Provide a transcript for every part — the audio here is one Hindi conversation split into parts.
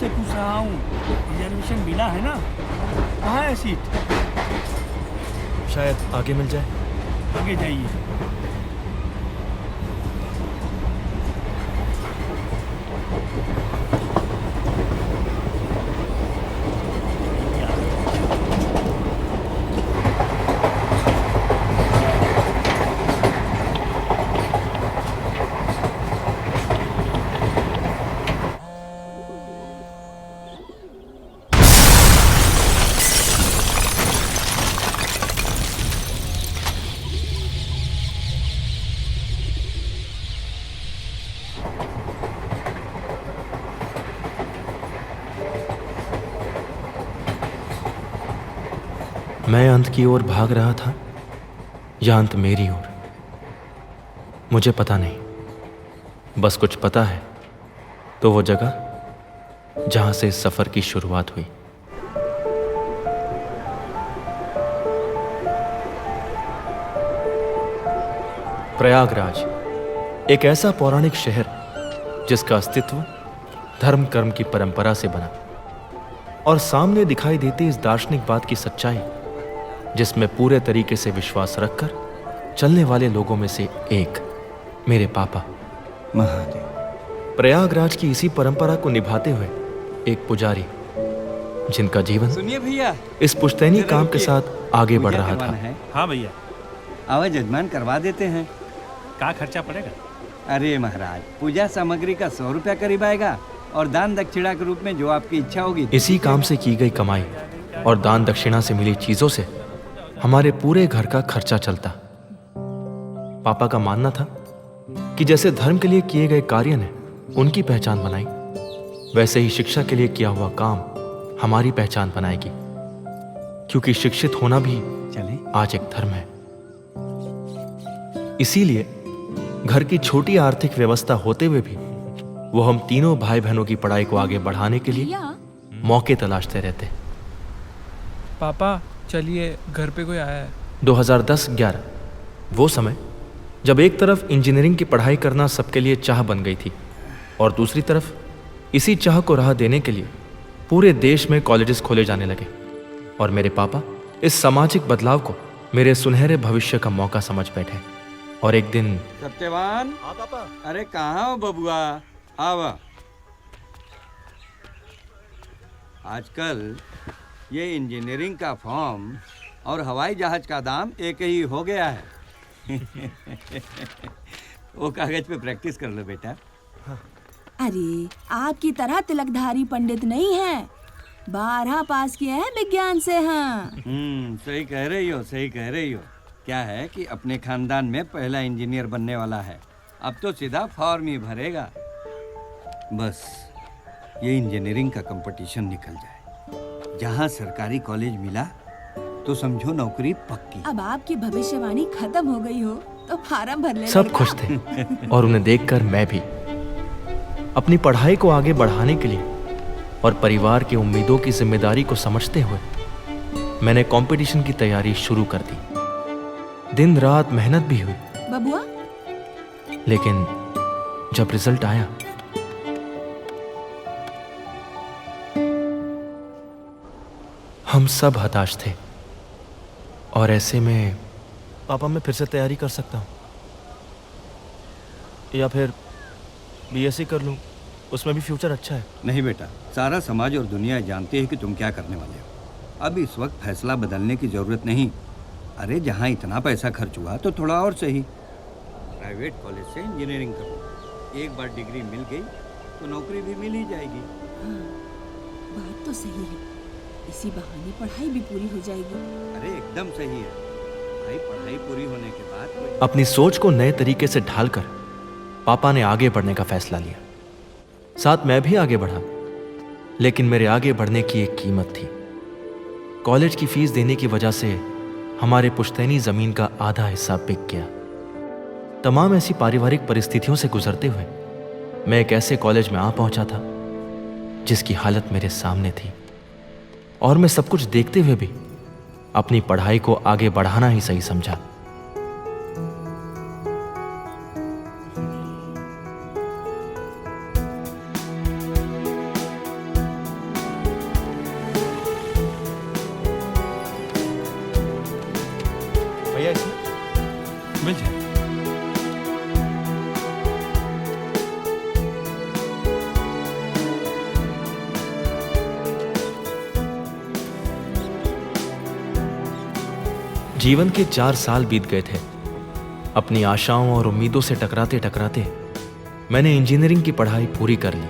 से पूछ रहा हूँ, रिजर्वेशन मिला है ना? कहाँ है सीट? शायद आगे मिल जाए। आगे जाइए। मैं अंत की ओर भाग रहा था या अंत मेरी ओर, मुझे पता नहीं। बस कुछ पता है तो वो जगह जहां से इस सफर की शुरुआत हुई। प्रयागराज एक ऐसा पौराणिक शहर जिसका अस्तित्व धर्म कर्म की परंपरा से बना, और सामने दिखाई देती इस दार्शनिक बात की सच्चाई जिसमें पूरे तरीके से विश्वास रखकर चलने वाले लोगों में से एक मेरे पापा महादेव। प्रयागराज की इसी परंपरा को निभाते हुए एक पुजारी जिनका जीवन सुनिए भैया, इस पुश्तैनी काम के साथ आगे बढ़ रहा था। हाँ भैया। आवाज जजमान करवा देते हैं। क्या खर्चा पड़ेगा? अरे महाराज, पूजा सामग्री का 100 रुपया करीब आएगा और दान दक्षिणा के रूप में जो आपकी इच्छा होगी। इसी काम से की गई कमाई और दान दक्षिणा से मिली चीजों से हमारे पूरे घर का खर्चा चलता। पापा का मानना था कि जैसे धर्म के लिए किए गए कार्य ने उनकी पहचान बनाई, वैसे ही शिक्षा के लिए किया हुआ काम हमारी पहचान बनाएगी, क्योंकि शिक्षित होना भी चले आज एक धर्म है। इसीलिए घर की छोटी आर्थिक व्यवस्था होते हुए भी वो हम तीनों भाई बहनों की पढ़ाई को आगे बढ़ाने के लिए मौके तलाशते रहते। पापा चलिए, घर पे कोई आया है। 2010-11 वो समय जब एक तरफ इंजीनियरिंग की पढ़ाई करना सबके लिए चाह बन गई थी और दूसरी तरफ इसी चाह को राह देने के लिए पूरे देश में कॉलेजेस खोले जाने लगे, और मेरे पापा इस सामाजिक बदलाव को मेरे सुनहरे भविष्य का मौका समझ बैठे। और एक दिन सत्यवान। हाँ पापा। अरे कहाँ हो बबुआ, आवा। आजकल ये इंजीनियरिंग का फॉर्म और हवाई जहाज का दाम एक ही हो गया है। वो कागज पे प्रैक्टिस कर लो बेटा। अरे आपकी तरह तिलकधारी पंडित नहीं है, 12 पास किए हैं विज्ञान से। हाँ सही कह रही हो, सही कह रही हो। क्या है कि अपने खानदान में पहला इंजीनियर बनने वाला है, अब तो सीधा फॉर्म ही भरेगा। बस ये इंजीनियरिंग का कंपटीशन निकल जाए, जहाँ सरकारी कॉलेज मिला तो समझो नौकरी पक्की। अब आपकी भविष्यवाणी खत्म हो गई हो तो फार्म भर लेना। सब खुश थे और उन्हें देखकर मैं भी अपनी पढ़ाई को आगे बढ़ाने के लिए और परिवार की उम्मीदों की जिम्मेदारी को समझते हुए मैंने कंपटीशन की तैयारी शुरू कर दी। दिन रात मेहनत भी हुई, बबुआ। लेकिन जब रिजल्ट आया हम सब हताश थे। और ऐसे में पापा, मैं फिर से तैयारी कर सकता हूँ या फिर बीएससी कर लूँ, उसमें भी फ्यूचर अच्छा है। नहीं बेटा, सारा समाज और दुनिया जानती है कि तुम क्या करने वाले हो। अब इस वक्त फैसला बदलने की जरूरत नहीं। अरे जहाँ इतना पैसा खर्च हुआ तो थोड़ा और सही प्राइवेट कॉलेज से इंजीनियरिंग करो। एक बार डिग्री मिल गई तो नौकरी भी मिल ही जाएगी। हाँ, बात तो सही है, इसी बहाने पढ़ाई भी पूरी हो जाएगी। अरे एकदम सही है भाई, पढ़ाई पूरी होने के बाद अपनी सोच को नए तरीके से ढालकर पापा ने आगे बढ़ने का फैसला लिया। साथ मैं भी आगे बढ़ा, लेकिन मेरे आगे बढ़ने की एक कीमत थी। कॉलेज की फीस देने की वजह से हमारे पुश्तैनी जमीन का आधा हिस्सा बिक गया। तमाम ऐसी पारिवारिक परिस्थितियों से गुजरते हुए मैं एक ऐसे कॉलेज में आ पहुंचा था जिसकी हालत मेरे सामने थी, और मैं सब कुछ देखते हुए भी अपनी पढ़ाई को आगे बढ़ाना ही सही समझा। भैया इसमें मिल जाए। जीवन के 4 साल बीत गए थे। अपनी आशाओं और उम्मीदों से टकराते टकराते मैंने इंजीनियरिंग की पढ़ाई पूरी कर ली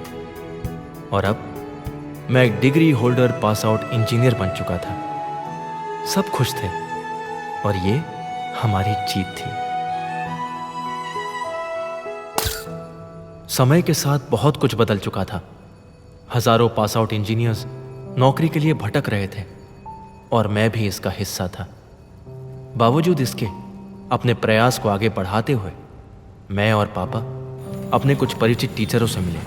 और अब मैं एक degree holder pass out engineer बन चुका था। सब खुश थे और ये हमारी जीत थी। समय के साथ बहुत कुछ बदल चुका था। हजारों पास आउट इंजीनियर्स नौकरी के लिए भटक रहे थे और मैं भी इसका हिस्सा था। बावजूद इसके अपने प्रयास को आगे बढ़ाते हुए मैं और पापा अपने कुछ परिचित टीचरों से मिले,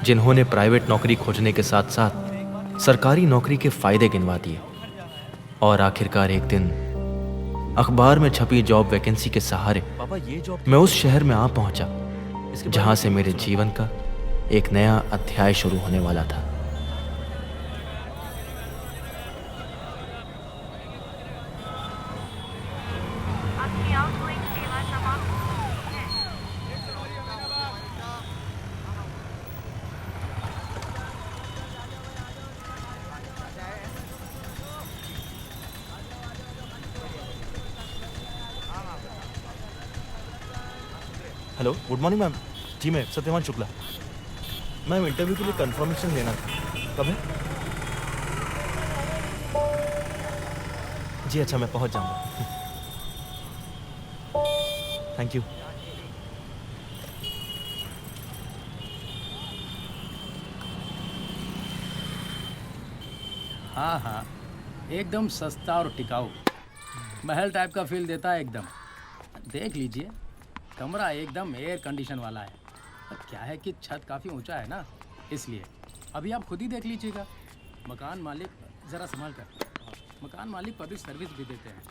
जिन्होंने प्राइवेट नौकरी खोजने के साथ साथ सरकारी नौकरी के फायदे गिनवा दिए। और आखिरकार एक दिन अखबार में छपी जॉब वैकेंसी के सहारे मैं उस शहर में आ पहुंचा जहां से मेरे जीवन का एक नया अध्याय शुरू होने वाला था। Hello, good morning ma'am. जी मैं सत्यवान शुक्ला। मैम इंटरव्यू के लिए कंफर्मेशन लेना था। कब है? जी अच्छा, मैं पहुंच जाऊंगा। Thank you. हाँ हाँ, एकदम सस्ता और टिकाऊ, महल टाइप का फील देता है एकदम। देख लीजिए, कमरा एकदम एयर कंडीशन वाला है। पर क्या है कि छत काफ़ी ऊंचा है ना, इसलिए अभी आप खुद ही देख लीजिएगा। मकान मालिक ज़रा संभाल कर, मकान मालिक पब्लिक सर्विस भी देते हैं।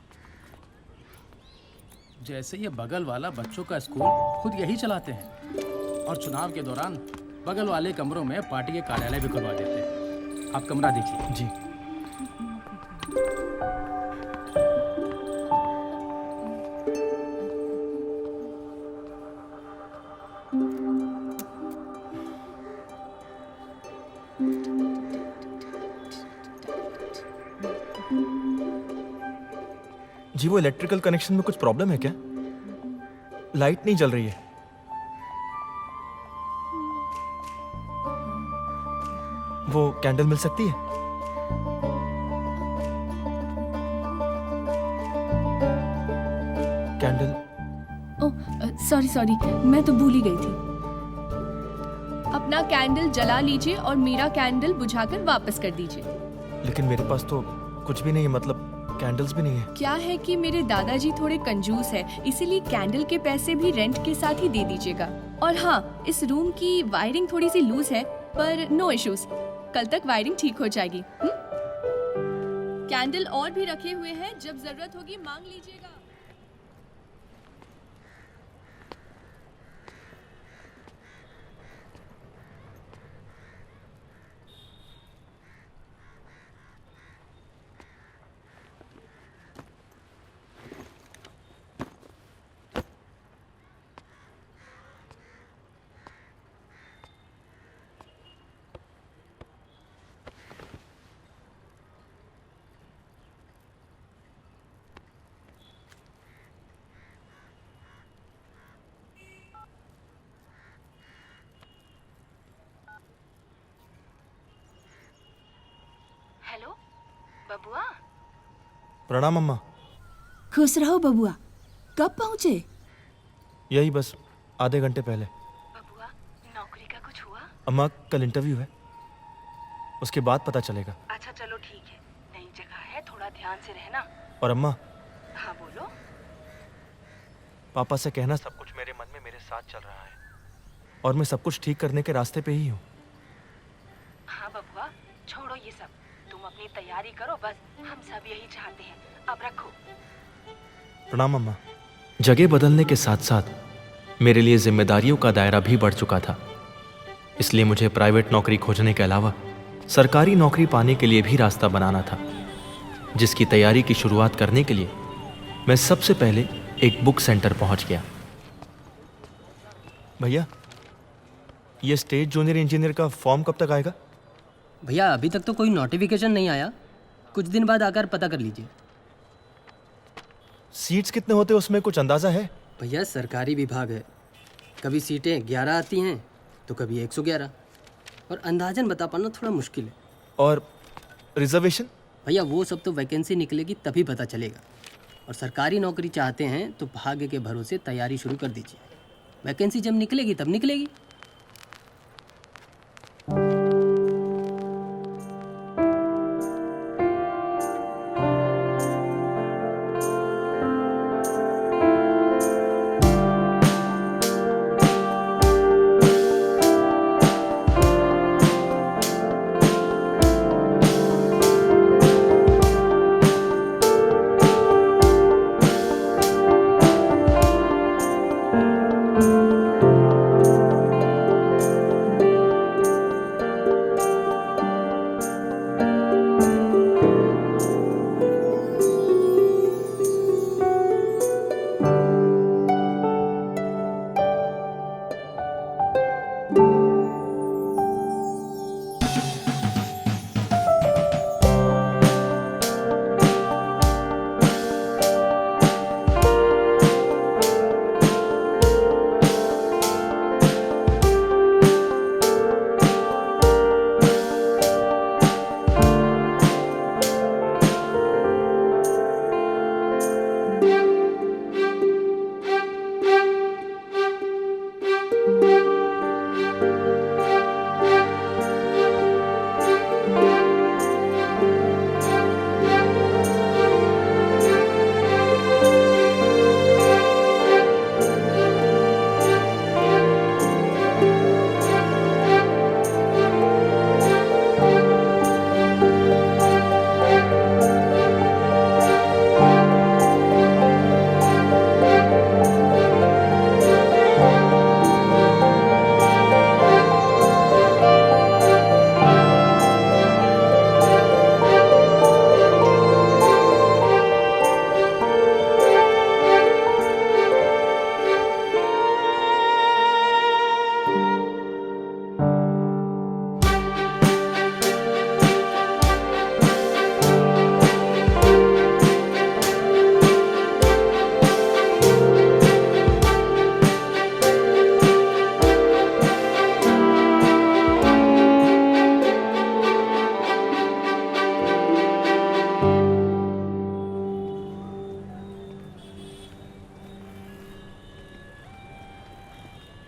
जैसे ये बगल वाला बच्चों का स्कूल खुद यही चलाते हैं और चुनाव के दौरान बगल वाले कमरों में पार्टी के कार्यालय भी खुलवा देते हैं। आप कमरा देखिए। जी जी, वो इलेक्ट्रिकल कनेक्शन में कुछ प्रॉब्लम है क्या? लाइट नहीं जल रही है। वो कैंडल मिल सकती है? कैंडल? ओह सॉरी, मैं तो भूल ही गई थी। अपना कैंडल जला लीजिए और मेरा कैंडल बुझाकर वापस कर दीजिए। लेकिन मेरे पास तो कुछ भी नहीं है, मतलब कैंडल्स भी नहीं है। क्या है कि मेरे दादाजी थोड़े कंजूस है, इसीलिए कैंडल के पैसे भी रेंट के साथ ही दे दीजिएगा। और हाँ, इस रूम की वायरिंग थोड़ी सी लूज है, पर नो इश्यूज, कल तक वायरिंग ठीक हो जाएगी। कैंडल और भी रखे हुए हैं, जब जरूरत होगी मांग लीजिएगा। हेलो बबुआ। प्रणाम अम्मा। खुश रहो बबुआ। कब पहुँचे? यही बस आधे घंटे पहले। बबुआ, नौकरी का कुछ हुआ? अम्मा कल इंटरव्यू है, उसके बाद पता चलेगा। अच्छा चलो ठीक है, नई जगह है, थोड़ा ध्यान से रहना। और अम्मा, हाँ बोलो। पापा से कहना सब कुछ मेरे मन में मेरे साथ चल रहा है और मैं सब कुछ ठीक करने के रास्ते पे ही हूँ। हाँ बबुआ, छोड़ो ये सब, तुम अपनी तैयारी करो, बस हम सब यही चाहते हैं। अब रखो। प्रणाम अम्मा। जगह बदलने के साथ साथ मेरे लिए जिम्मेदारियों का दायरा भी बढ़ चुका था, इसलिए मुझे प्राइवेट नौकरी खोजने के अलावा सरकारी नौकरी पाने के लिए भी रास्ता बनाना था, जिसकी तैयारी की शुरुआत करने के लिए मैं सबसे पहले एक बुक सेंटर पहुंच गया। भैया, ये स्टेट जूनियर इंजीनियर का फॉर्म कब तक आएगा? भैया अभी तक तो कोई नोटिफिकेशन नहीं आया, कुछ दिन बाद आकर पता कर लीजिए। सीट्स कितने होते हैं उसमें, कुछ अंदाजा है? भैया सरकारी विभाग है, कभी सीटें 11 आती हैं तो कभी 111, और अंदाजन बता पाना थोड़ा मुश्किल है। और रिजर्वेशन? भैया वो सब तो वैकेंसी निकलेगी तभी पता चलेगा, और सरकारी नौकरी चाहते हैं तो भाग्य के भरोसे तैयारी शुरू कर दीजिए, वैकेंसी जब निकलेगी तब निकलेगी।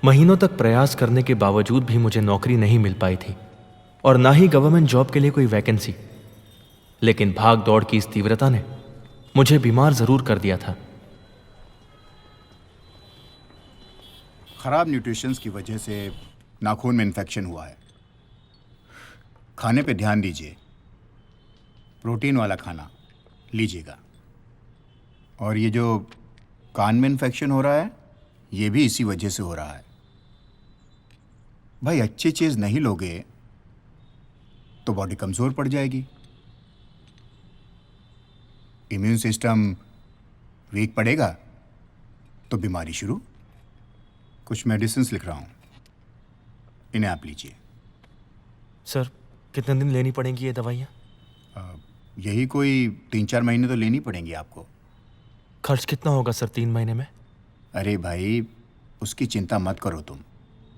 महीनों तक प्रयास करने के बावजूद भी मुझे नौकरी नहीं मिल पाई थी, और ना ही गवर्नमेंट जॉब के लिए कोई वैकेंसी। लेकिन भाग दौड़ की इस तीव्रता ने मुझे बीमार जरूर कर दिया था। खराब न्यूट्रिशंस की वजह से नाखून में इन्फेक्शन हुआ है। खाने पे ध्यान दीजिए, प्रोटीन वाला खाना लीजिएगा। और ये जो कान में इन्फेक्शन हो रहा है, ये भी इसी वजह से हो रहा है। भाई अच्छी चीज़ नहीं लोगे तो बॉडी कमज़ोर पड़ जाएगी, इम्यून सिस्टम वीक पड़ेगा तो बीमारी शुरू। कुछ मेडिसिन्स लिख रहा हूँ, इन्हें आप लीजिए। सर, कितने दिन लेनी पड़ेंगी ये दवाइयाँ? यही कोई 3-4 महीने तो लेनी पड़ेंगी आपको। खर्च कितना होगा सर 3 महीने में? अरे भाई उसकी चिंता मत करो तुम,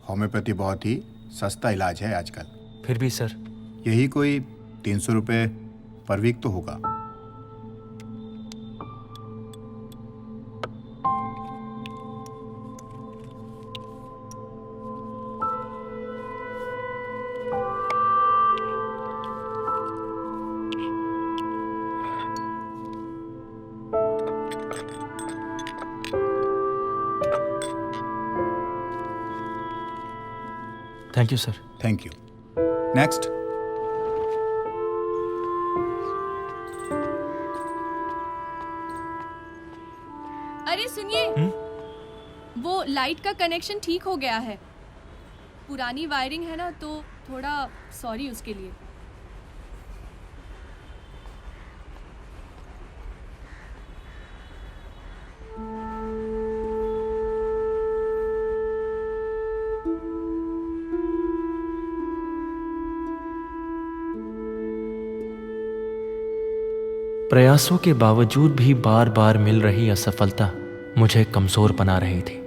होम्योपैथी बहुत ही सस्ता इलाज है आजकल। फिर भी सर, यही कोई 300 रुपये पर वीक तो होगा। Thank you sir. Thank you. Next. अरे सुनिए, वो लाइट का कनेक्शन ठीक हो गया है। पुरानी वायरिंग है ना, तो थोड़ा सॉरी उसके लिए। प्रयासों के बावजूद भी बार बार मिल रही असफलता मुझे कमजोर बना रही थी।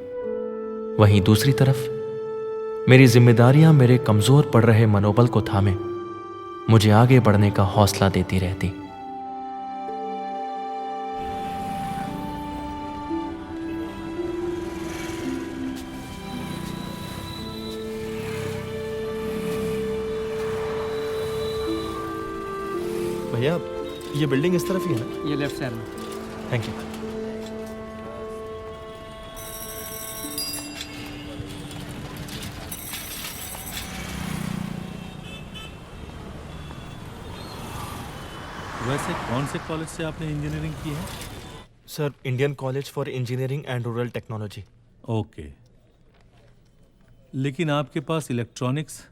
वहीं दूसरी तरफ मेरी जिम्मेदारियां मेरे कमजोर पड़ रहे मनोबल को थामे मुझे आगे बढ़ने का हौसला देती रहती। भैया ये बिल्डिंग इस तरफ ही है ना? ये लेफ्ट साइड में। Thank you. वैसे कौन से कॉलेज से आपने इंजीनियरिंग की है? Sir, Indian college for engineering and rural technology. Okay, लेकिन आपके पास इलेक्ट्रॉनिक्स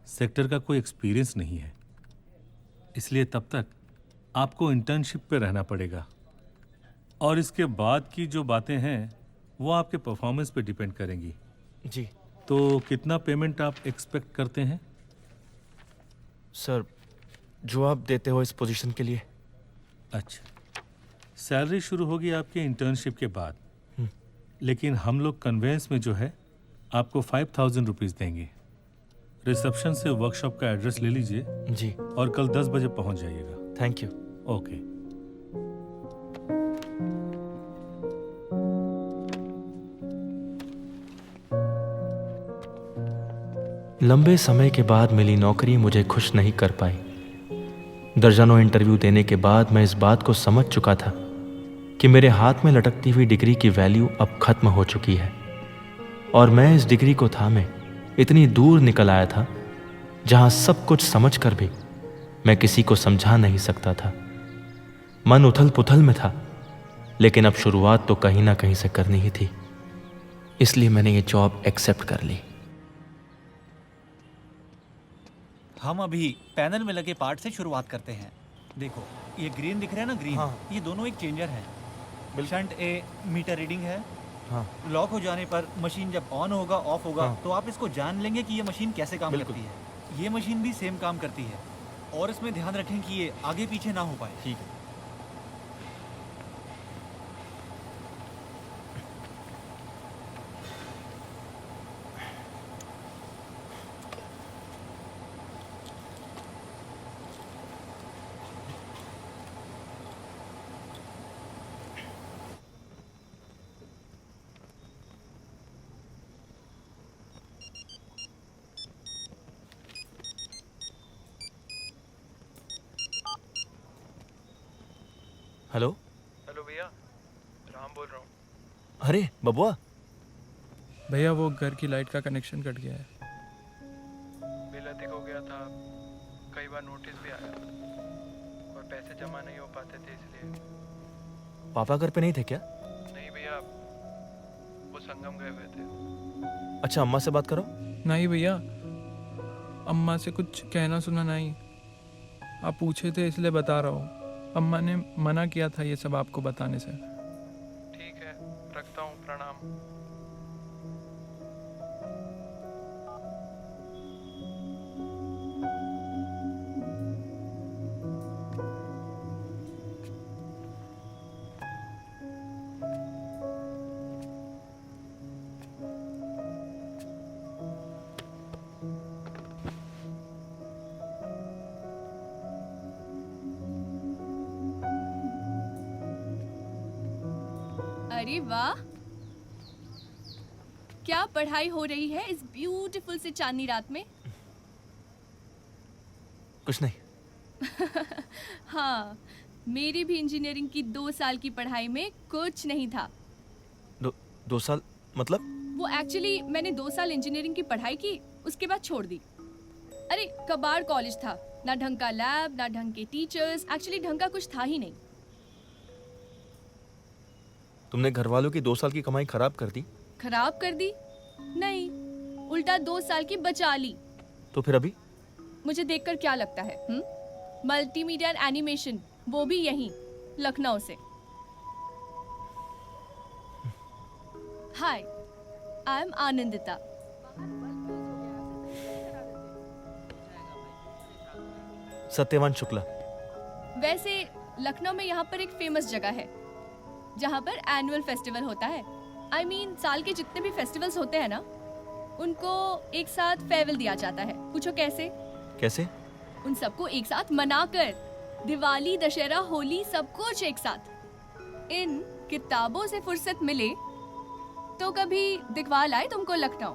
सेक्टर का कोई एक्सपीरियंस नहीं है, इसलिए तब तक आपको इंटर्नशिप पे रहना पड़ेगा। और इसके बाद की जो बातें हैं वो आपके परफॉर्मेंस पे डिपेंड करेंगी। जी। तो कितना पेमेंट आप एक्सपेक्ट करते हैं? सर, जो आप देते हो इस पोजीशन के लिए। अच्छा, सैलरी शुरू होगी आपके इंटर्नशिप के बाद, लेकिन हम लोग कन्वेंस में जो है आपको 5000 रुपीज़ देंगे। रिसेप्शन से वर्कशॉप का एड्रेस ले लीजिए जी, और कल 10 बजे पहुंच जाइएगा। Thank you. ओके। लंबे समय के बाद मिली नौकरी मुझे खुश नहीं कर पाई। दर्जनों इंटरव्यू देने के बाद मैं इस बात को समझ चुका था कि मेरे हाथ में लटकती हुई डिग्री की वैल्यू अब खत्म हो चुकी है और मैं इस डिग्री को थामे इतनी दूर निकल आया था जहां सब कुछ समझकर भी मैं किसी को समझा नहीं सकता था। मन उथल पुथल में था, लेकिन अब शुरुआत तो कहीं ना कहीं से करनी ही थी, इसलिए मैंने ये जॉब एक्सेप्ट कर ली। हम अभी पैनल में लगे पार्ट से शुरुआत करते हैं। देखो ये ग्रीन दिख रहा है ना, ग्रीन। हाँ। ये दोनों एक चेंजर है। शंट ए मीटर रीडिंग है। हाँ। लॉक हो जाने पर मशीन जब ऑन होगा ऑफ होगा, हाँ। तो आप इसको जान लेंगे कि ये मशीन कैसे काम बिल्कुल। करती है। ये मशीन भी सेम काम करती है और इसमें ध्यान रखें कि ये आगे पीछे ना हो पाए। ठीक है। हेलो। हेलो भैया, राम बोल रहा हूँ। अरे बबुआ। भैया वो घर की लाइट का कनेक्शन कट गया है। बिल अधिक हो गया था, कई बार नोटिस भी आया और पैसे जमा नहीं हो पाते थे, इसलिए। पापा घर पे नहीं थे क्या? नहीं भैया, वो संगम गए हुए थे। अच्छा, अम्मा से बात करो। नहीं भैया, अम्मा से कुछ कहना सुना नहीं। आप पूछे थे इसलिए बता रहा हूँ। अम्मा ने मना किया था ये सब आपको बताने से। ठीक है, रखता हूँ, प्रणाम। अरे वाह, क्या पढ़ाई हो रही है इस ब्यूटीफुल से चांदनी रात में। कुछ नहीं। हाँ, मेरी भी इंजीनियरिंग की 2 साल की पढ़ाई में कुछ नहीं था। 2 साल मतलब? वो एक्चुअली मैंने 2 साल इंजीनियरिंग की पढ़ाई की, उसके बाद छोड़ दी। अरे कबाड़ कॉलेज था, ना ढंग का लैब, ना ढंग के टीचर्स, एक्चुअली ढंग का कुछ था ही नहीं। तुमने घर वालों की 2 साल की कमाई खराब कर दी? खराब कर दी? नहीं, उल्टा 2 साल की बचा ली। तो फिर अभी? मुझे देखकर क्या लगता है? मल्टीमीडिया एंड एनिमेशन, वो भी यहीं लखनऊ से। हाय, आई एम आनंदिता। सत्यवान शुक्ला। वैसे लखनऊ में यहाँ पर एक फेमस जगह है जहाँ पर एनुअल फेस्टिवल होता है। I mean, साल के जितने भी फेस्टिवल्स होते हैं ना, उनको एक साथ फेयरवेल दिया जाता है। पूछो कैसे? कैसे? उन सबको एक साथ मनाकर, दिवाली, दशहरा, होली, सब कुछ एक साथ। इन किताबों से फुर्सत मिले तो कभी दिखवा लाए तुमको लखनऊ।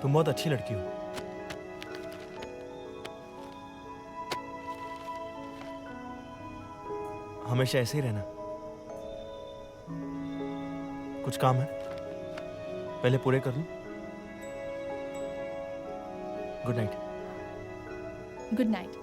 तुम बहुत अच्छी लड़की हो। हमेशा ऐसे ही रहना। कुछ काम है, पहले पूरे कर लूं। Good night. Good night.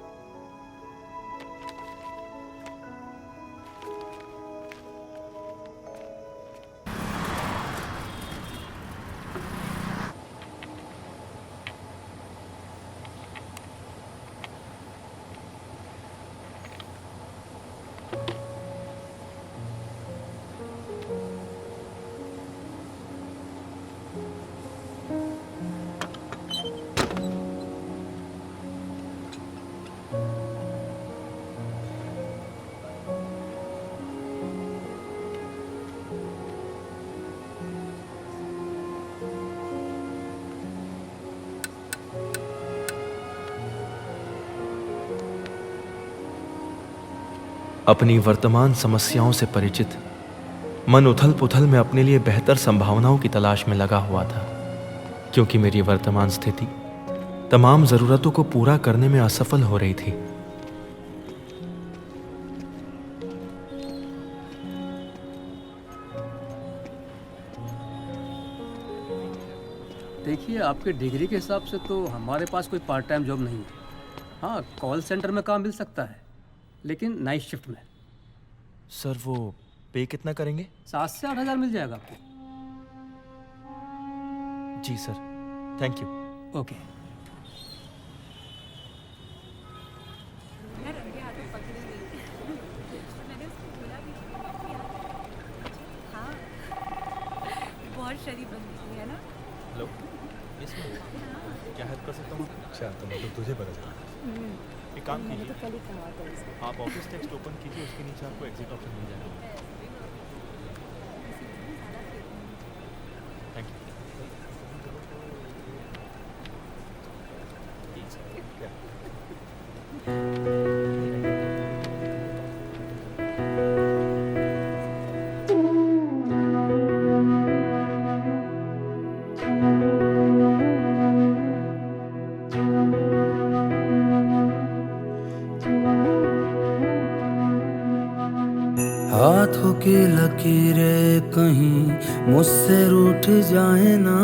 अपनी वर्तमान समस्याओं से परिचित मन उथल पुथल में अपने लिए बेहतर संभावनाओं की तलाश में लगा हुआ था, क्योंकि मेरी वर्तमान स्थिति तमाम जरूरतों को पूरा करने में असफल हो रही थी। देखिए, आपके डिग्री के हिसाब से तो हमारे पास कोई पार्ट टाइम जॉब नहीं है। हाँ, कॉल सेंटर में काम मिल सकता है, लेकिन नाइट शिफ्ट में। सर, वो पे कितना करेंगे? 7 से 8 हज़ार मिल जाएगा आपको। जी सर, थैंक यू। ओके। बहुत शरीफ बंदी है ना। हेलो, क्या हेल्प कर सकता हूँ? अच्छा, तो मतलब तुझे पता चला। एक काम कीजिए, आप ऑफिस टेक्स्ट ओपन कीजिए, उसके नीचे आपको एग्जिट ऑप्शन मिल जाएगा। Thank you. हाथों की लकीरें कहीं मुझसे रूठ जाए ना,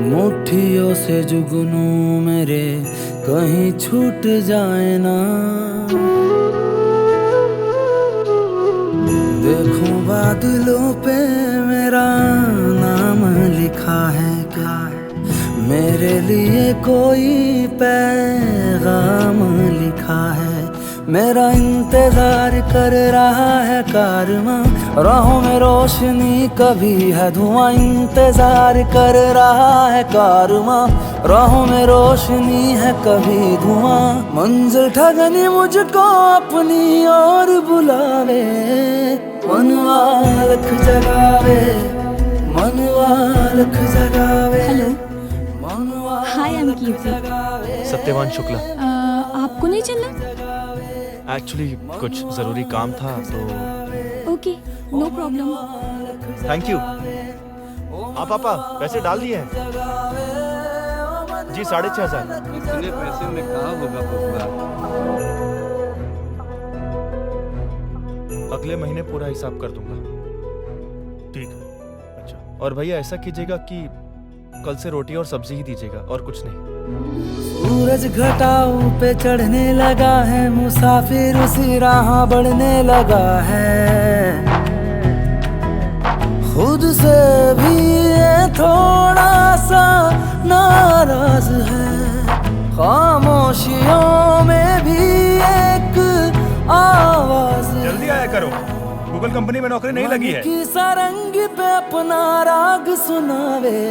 मुट्ठियों से जुगनू मेरे कहीं छूट जाए ना। देखूं बादलों पे मेरा नाम लिखा है क्या, मेरे लिए कोई पैगाम लिखा है। मेरा इंतजार कर रहा है कारवां, राहों में रोशनी कभी है धुआं। इंतजार कर रहा है कारवां, राहों में रोशनी है कभी धुआं। मंजिल ठगनी मुझको अपनी ओर बुलावे, मनवा लख जगावे, मनवा लख जगावे। Hello, hi, I am Kirti. Satyavan Shukla. आपको नहीं चलना? एक्चुअली कुछ जरूरी काम था तो। Okay, no problem. Thank you. हाँ पापा, पैसे डाल दिए हैं जी, 6,500। इतने पैसे में कहाँ होगा पुष्पा? अगले महीने पूरा हिसाब कर दूंगा। ठीक है। अच्छा, और भैया ऐसा कीजिएगा कि कल से रोटी और सब्जी ही दीजिएगा, और कुछ नहीं। सूरज घटाओं पे चढ़ने लगा है, मुसाफिर उसी राह बढ़ने लगा है। खुद से भी ये थोड़ा सा नाराज है, खामोशियों में भी एक आवाज है। जल्दी आया करो, गूगल कंपनी में नौकरी नहीं लगी है। की सारंग पे अपना राग सुनावे,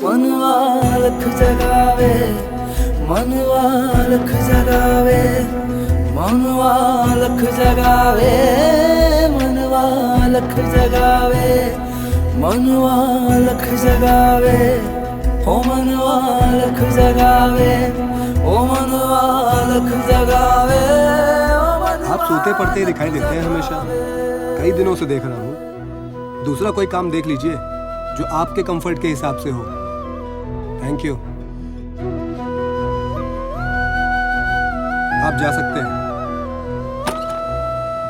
मनवा लख जगावे, मनवा लख जगावे, मनवा लख जगावे, मनवा लख जगावे, मनवा लख जगावे, ओ मनवा लख जगावे, ओ मनवा लख जगावे। आप सोते पड़ते ही दिखाई देते हैं हमेशा, कई दिनों से देख रहा हूँ। दूसरा कोई काम देख लीजिए जो आपके कंफर्ट के हिसाब से हो। थैंक यू, आप जा सकते हैं।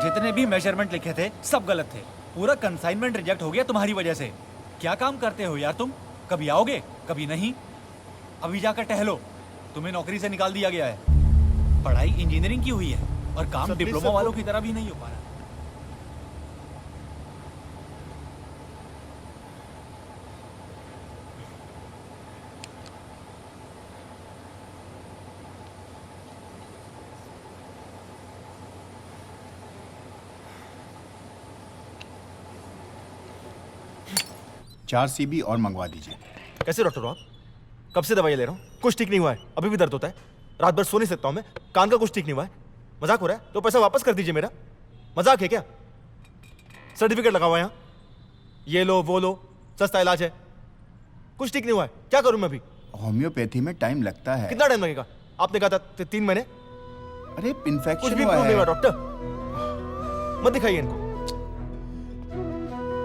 जितने भी मेजरमेंट लिखे थे सब गलत थे, पूरा कंसाइनमेंट रिजेक्ट हो गया तुम्हारी वजह से। क्या काम करते हो यार तुम, कभी आओगे कभी नहीं। अभी जाकर टहलो, तुम्हें नौकरी से निकाल दिया गया है। पढ़ाई इंजीनियरिंग की हुई है और काम डिप्लोमा वालों की तरह भी नहीं हो पा रहा। चार सीबी और मंगवा दीजिए। कैसे डॉक्टर आप? कब से दवाई ले रहा हूँ, कुछ ठीक नहीं हुआ है, अभी भी दर्द होता है, रात भर सो नहीं सकता हूँ मैं, कान का कुछ ठीक नहीं हुआ है। मजाक हो रहा है? तो पैसा वापस कर दीजिए मेरा। मजाक है क्या? सर्टिफिकेट लगा हुआ है यहाँ, ये लो वो लो, सस्ता इलाज है, कुछ ठीक नहीं हुआ है, क्या करूँ मैं अभी? होम्योपैथी में टाइम लगता है। कितना टाइम लगेगा? आपने कहा था 3 महीने। अरे इन्फेक्शन कुछ भी हुआ प्रूव नहीं है। हुआ डॉक्टर, मत दिखाइए इनको।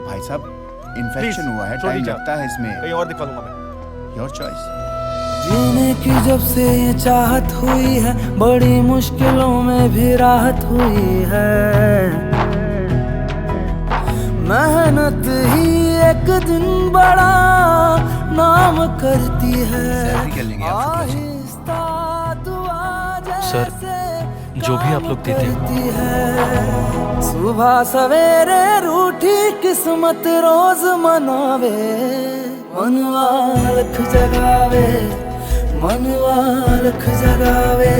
भाई साहब इन्फेक्शन हुआ है, टाइम लगता है इसमें। कहीं और दिखा लूंगा मैं। Your choice. जीने की जब से ये चाहत हुई है, बड़ी मुश्किलों में भी राहत हुई है। मेहनत ही एक दिन बड़ा नाम करती है। आहिस्ता दुआ सर, जो भी आप लोग देते हैं। सुबह सवेरे रूठी किस्मत रोज मनावे, मनवा लख जगावे, मनवा लख जगावे,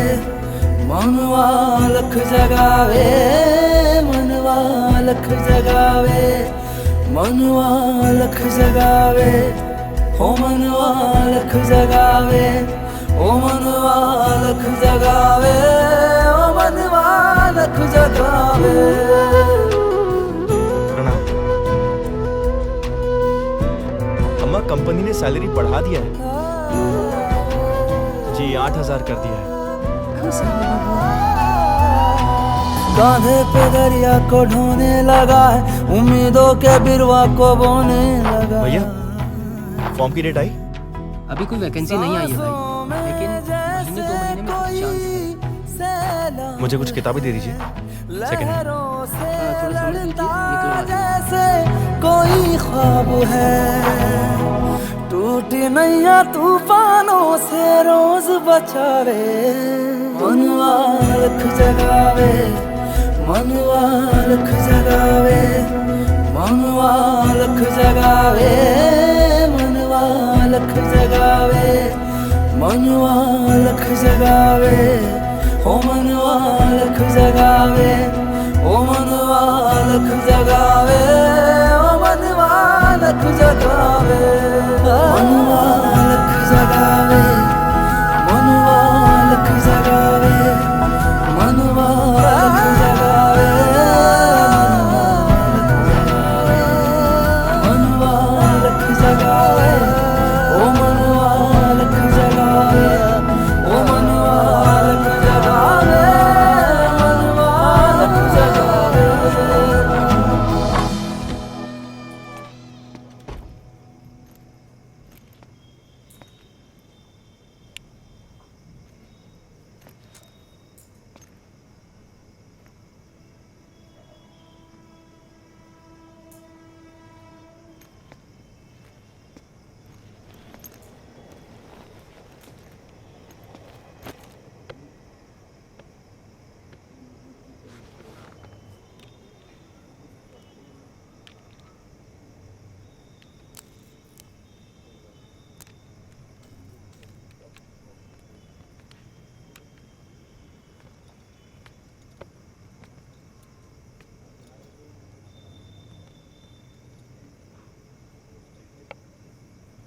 मनवा लख जगावे, मनवा लख जगावे, मनवा लख जगावे, हो मनवा लख जगावे, ओ मनवा लख जगावे, ओ मनवा लख जगावे। अम्मा, कंपनी ने सैलरी बढ़ा दिया है जी, 8000 कर दिया है। कांधे पे दरिया को ढोने लगा है, उम्मीदों के बिरवा को बोने लगा। भैया, फॉर्म की डेट आई? अभी कोई वैकेंसी नहीं आई है भाई, लेकिन महीने 2 महीने में कुछ चांस है। मुझे कुछ किताबें दे दीजिए, सेकंड हैंड। थोड़ा समझ लीजिए, जैसे कोई ख्वाब है, टूटी नैया तूफानों से रोज बचावे, मनवा लख जगावे, मनवा लख जगावे, मनवा लख जगावे, मनवा लख जगावे, मनवा लख जगावे, हो मनवा लख जगावे, ओ मनवा लख जगावे, ओ मनवा लख जगावे, मनवा लख जगावे, मनवा लख जगावे, मनवा लख जगावे, मनवा लख जगावे, ओ मनवा लख जगावे, ओ मनवा लख जगावे, मनवा लख जगावे।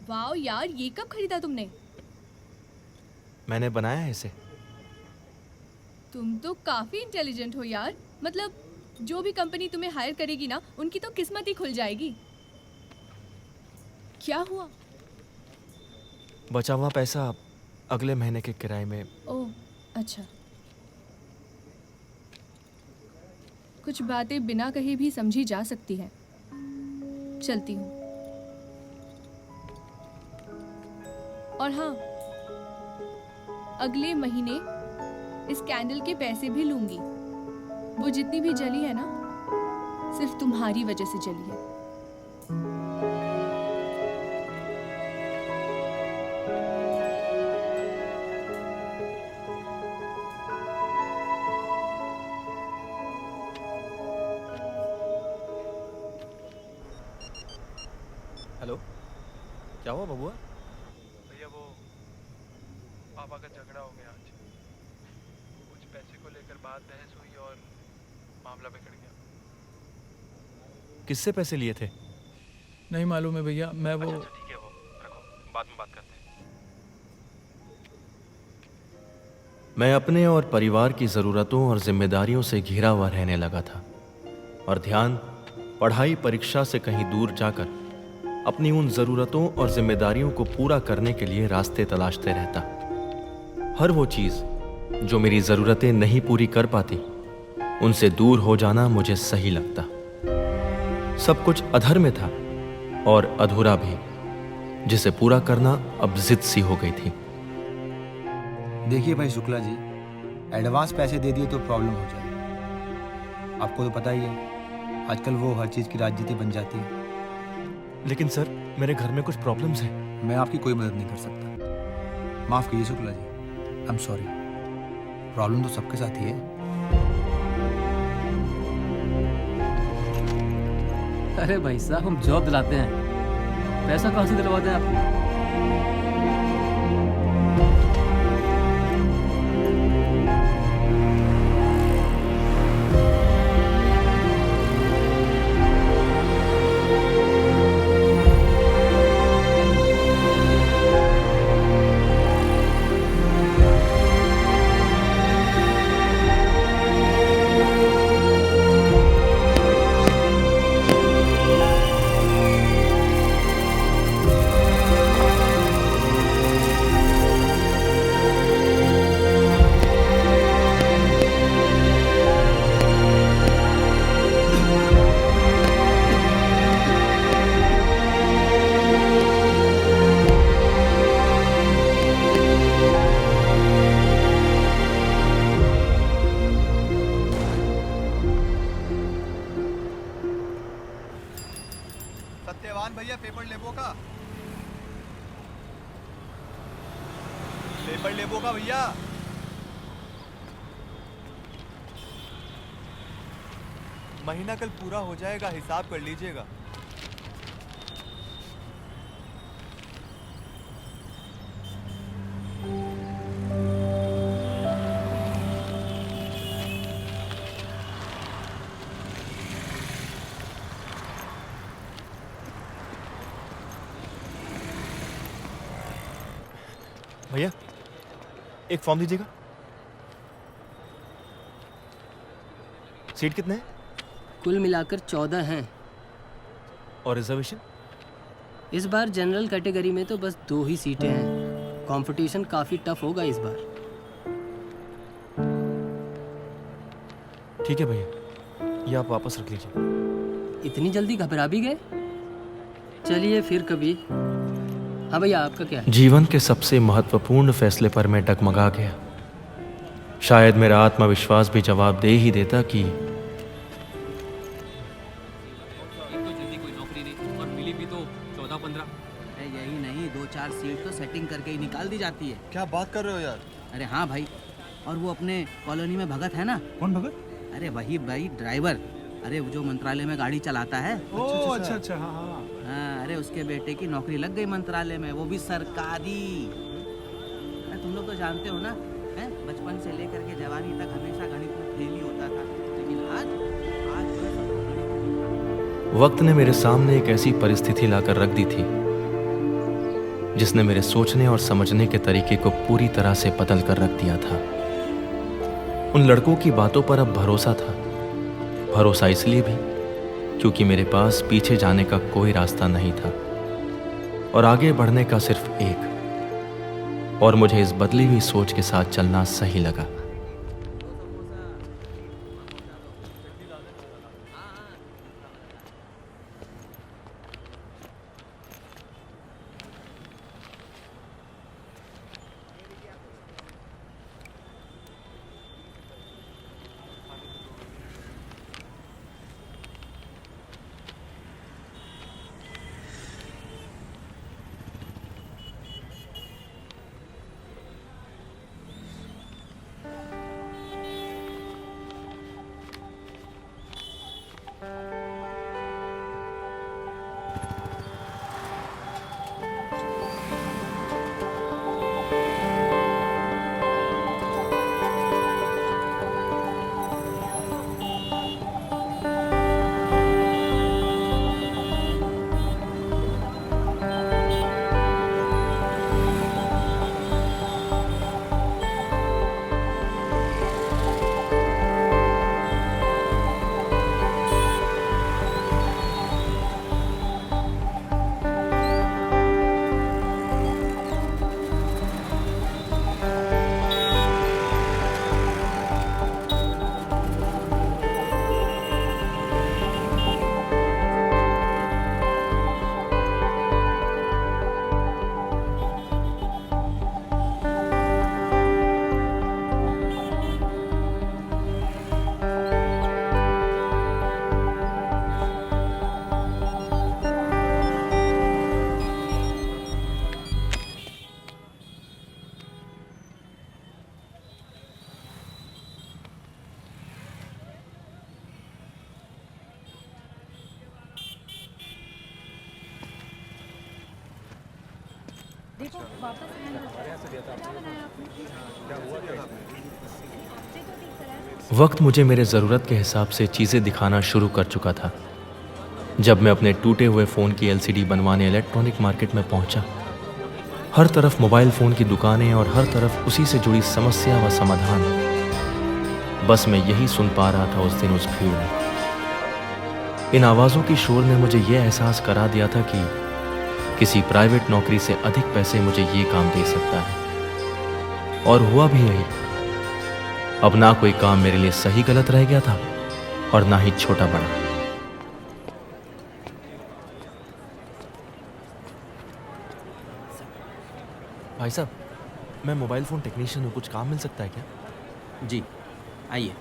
वाओ यार, ये कब खरीदा तुमने? मैंने बनाया है इसे। तुम तो काफी इंटेलिजेंट हो यार। मतलब जो भी कंपनी तुम्हें हायर करेगी ना, उनकी तो किस्मत ही खुल जाएगी। क्या हुआ? बचा हुआ पैसा अगले महीने के किराए में। ओह अच्छा। कुछ बातें बिना कहे भी समझी जा सकती है। चलती हूँ। और हाँ, अगले महीने इस कैंडल के पैसे भी लूंगी। वो जितनी भी जली है ना, सिर्फ तुम्हारी वजह से जली है। हेलो, क्या हुआ बबुआ? भैया वो पापा का झगड़ा हो गया आज। कुछ पैसे को लेकर बात बहस हुई और मामला बिगड़ गया। किससे पैसे लिए थे? नहीं मालूम है भैया, मैं वो अच्छा ठीक है, वो रखो, बाद में बात करते हैं। मैं अपने और परिवार की ज़रूरतों और जिम्मेदारियों से घिरा हुआ रहने लगा था और ध्यान पढ़ाई परीक्षा से कहीं दूर जाकर अपनी उन ज़रूरतों और जिम्मेदारियों को पूरा करने के लिए रास्ते तलाशते रहता। हर वो चीज़ जो मेरी ज़रूरतें नहीं पूरी कर पाती, उनसे दूर हो जाना मुझे सही लगता। सब कुछ अधर में था और अधूरा भी, जिसे पूरा करना अब जिद सी हो गई थी। देखिए भाई शुक्ला जी, एडवांस पैसे दे दिए तो प्रॉब्लम हो जाए। आपको तो पता ही है, आजकल वो हर चीज़ की राजनीति बन जाती है। लेकिन सर, मेरे घर में कुछ प्रॉब्लम्स हैं। मैं आपकी कोई मदद नहीं कर सकता। माफ़ कीजिए Shukla ji, I am sorry. Problem तो सबके साथ ही है। अरे भाई साहब, हम जॉब दिलाते हैं, पैसा कहाँ से दिलवाते हैं आपको? सत्यवान भैया, पेपर लेबो का? पेपर लेबो का भैया? महीना कल पूरा हो जाएगा, हिसाब कर लीजिएगा। भैया, एक फॉर्म दीजिएगा। सीट कितने हैं? कुल मिलाकर 14 हैं। और रिजर्वेशन? इस बार जनरल कैटेगरी में तो बस 2 ही सीटें हैं। कंपटीशन काफ़ी टफ होगा इस बार। ठीक है भैया, ये आप वापस रख लीजिए। इतनी जल्दी घबरा भी गए? चलिए फिर कभी। हाँ भैया, आपका क्या है? जीवन के सबसे महत्वपूर्ण फैसले पर मैं डगमगा गया। शायद मेरा आत्मविश्वास भी जवाब दे ही देता कि यही नहीं, 2-4 सीट तो सेटिंग करके ही निकाल दी जाती है। क्या बात कर रहे हो यार? अरे हाँ भाई, और वो अपने कॉलोनी में भगत है ना? कौन भगत? अरे वही भाई, ड्राइवर। अरे वो जो मंत्रालय में गाड़ी चलाता है। ओह अच्छा अच्छा, हाँ हाँ। हाँ, अरे उसके बेटे की नौकरी लग गई मंत्रालय में, वो भी सरकारी। अरे तुम लोग तो जानते हो ना, हैं? बचपन से लेकर के जवानी तक हमेशा गणित में फेल ही होता था, लेकिन आज वक्त ने मेरे सामने एक ऐसी परिस्थिति लाकर रख दी थी जिसने मेरे सोचने और समझने के तरीके को पूरी तरह से बदल कर रख दिया था। उन लड़कों की बातों पर अब भरोसा था। भरोसा इसलिए भी क्योंकि मेरे पास पीछे जाने का कोई रास्ता नहीं था और आगे बढ़ने का सिर्फ एक, और मुझे इस बदली हुई सोच के साथ चलना सही लगा। वक्त मुझे मेरे ज़रूरत के हिसाब से चीज़ें दिखाना शुरू कर चुका था। जब मैं अपने टूटे हुए फ़ोन की LCD बनवाने इलेक्ट्रॉनिक मार्केट में पहुंचा, हर तरफ मोबाइल फ़ोन की दुकानें और हर तरफ उसी से जुड़ी समस्या व समाधान। बस मैं यही सुन पा रहा था उस दिन उस भीड़ में। इन आवाज़ों की शोर ने मुझे यह एहसास करा दिया था कि किसी प्राइवेट नौकरी से अधिक पैसे मुझे ये काम दे सकता है, और हुआ भी यही। अब ना कोई काम मेरे लिए सही गलत रह गया था और ना ही छोटा बड़ा। भाई साहब, मैं मोबाइल फ़ोन टेक्नीशियन हूँ, कुछ काम मिल सकता है क्या? जी आइए।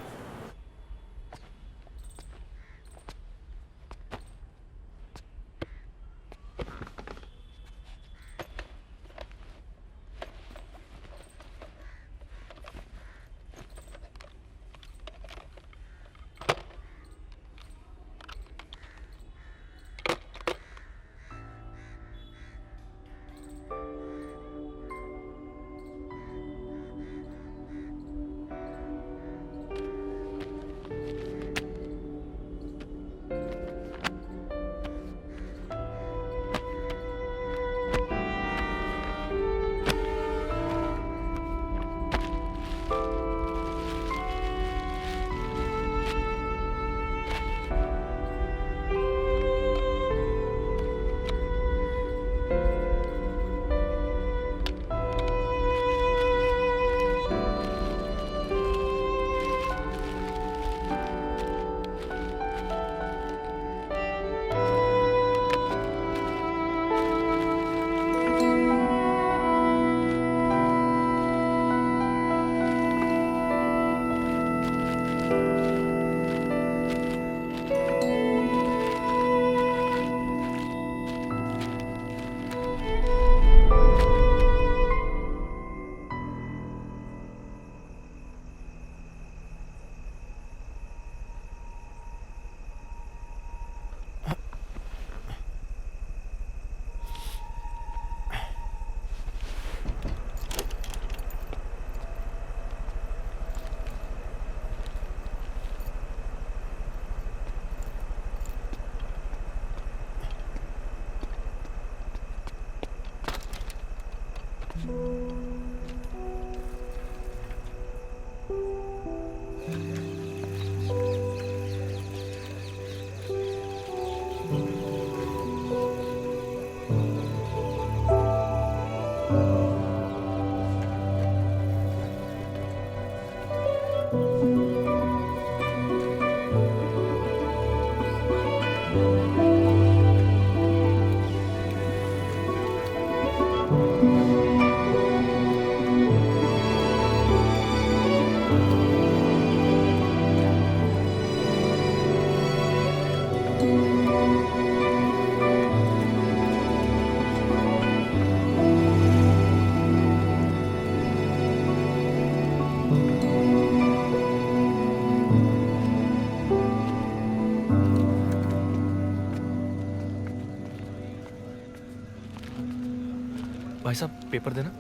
भाई साहब पेपर देना।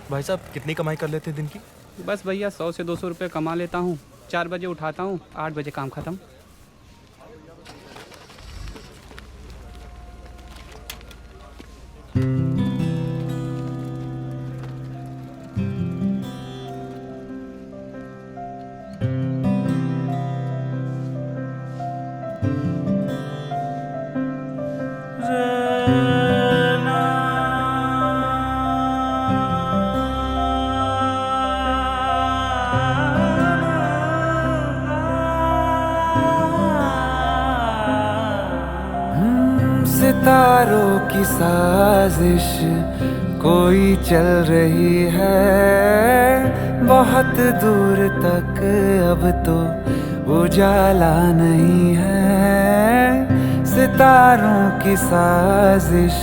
भाई साहब कितनी कमाई कर लेते हैं दिन की? बस भैया 100 से 200 रुपये कमा लेता हूँ। 4 बजे उठाता हूँ, 8 बजे काम ख़त्म। सितारों की साजिश कोई चल रही है, बहुत दूर तक अब तो उजाला नहीं है। सितारों की साजिश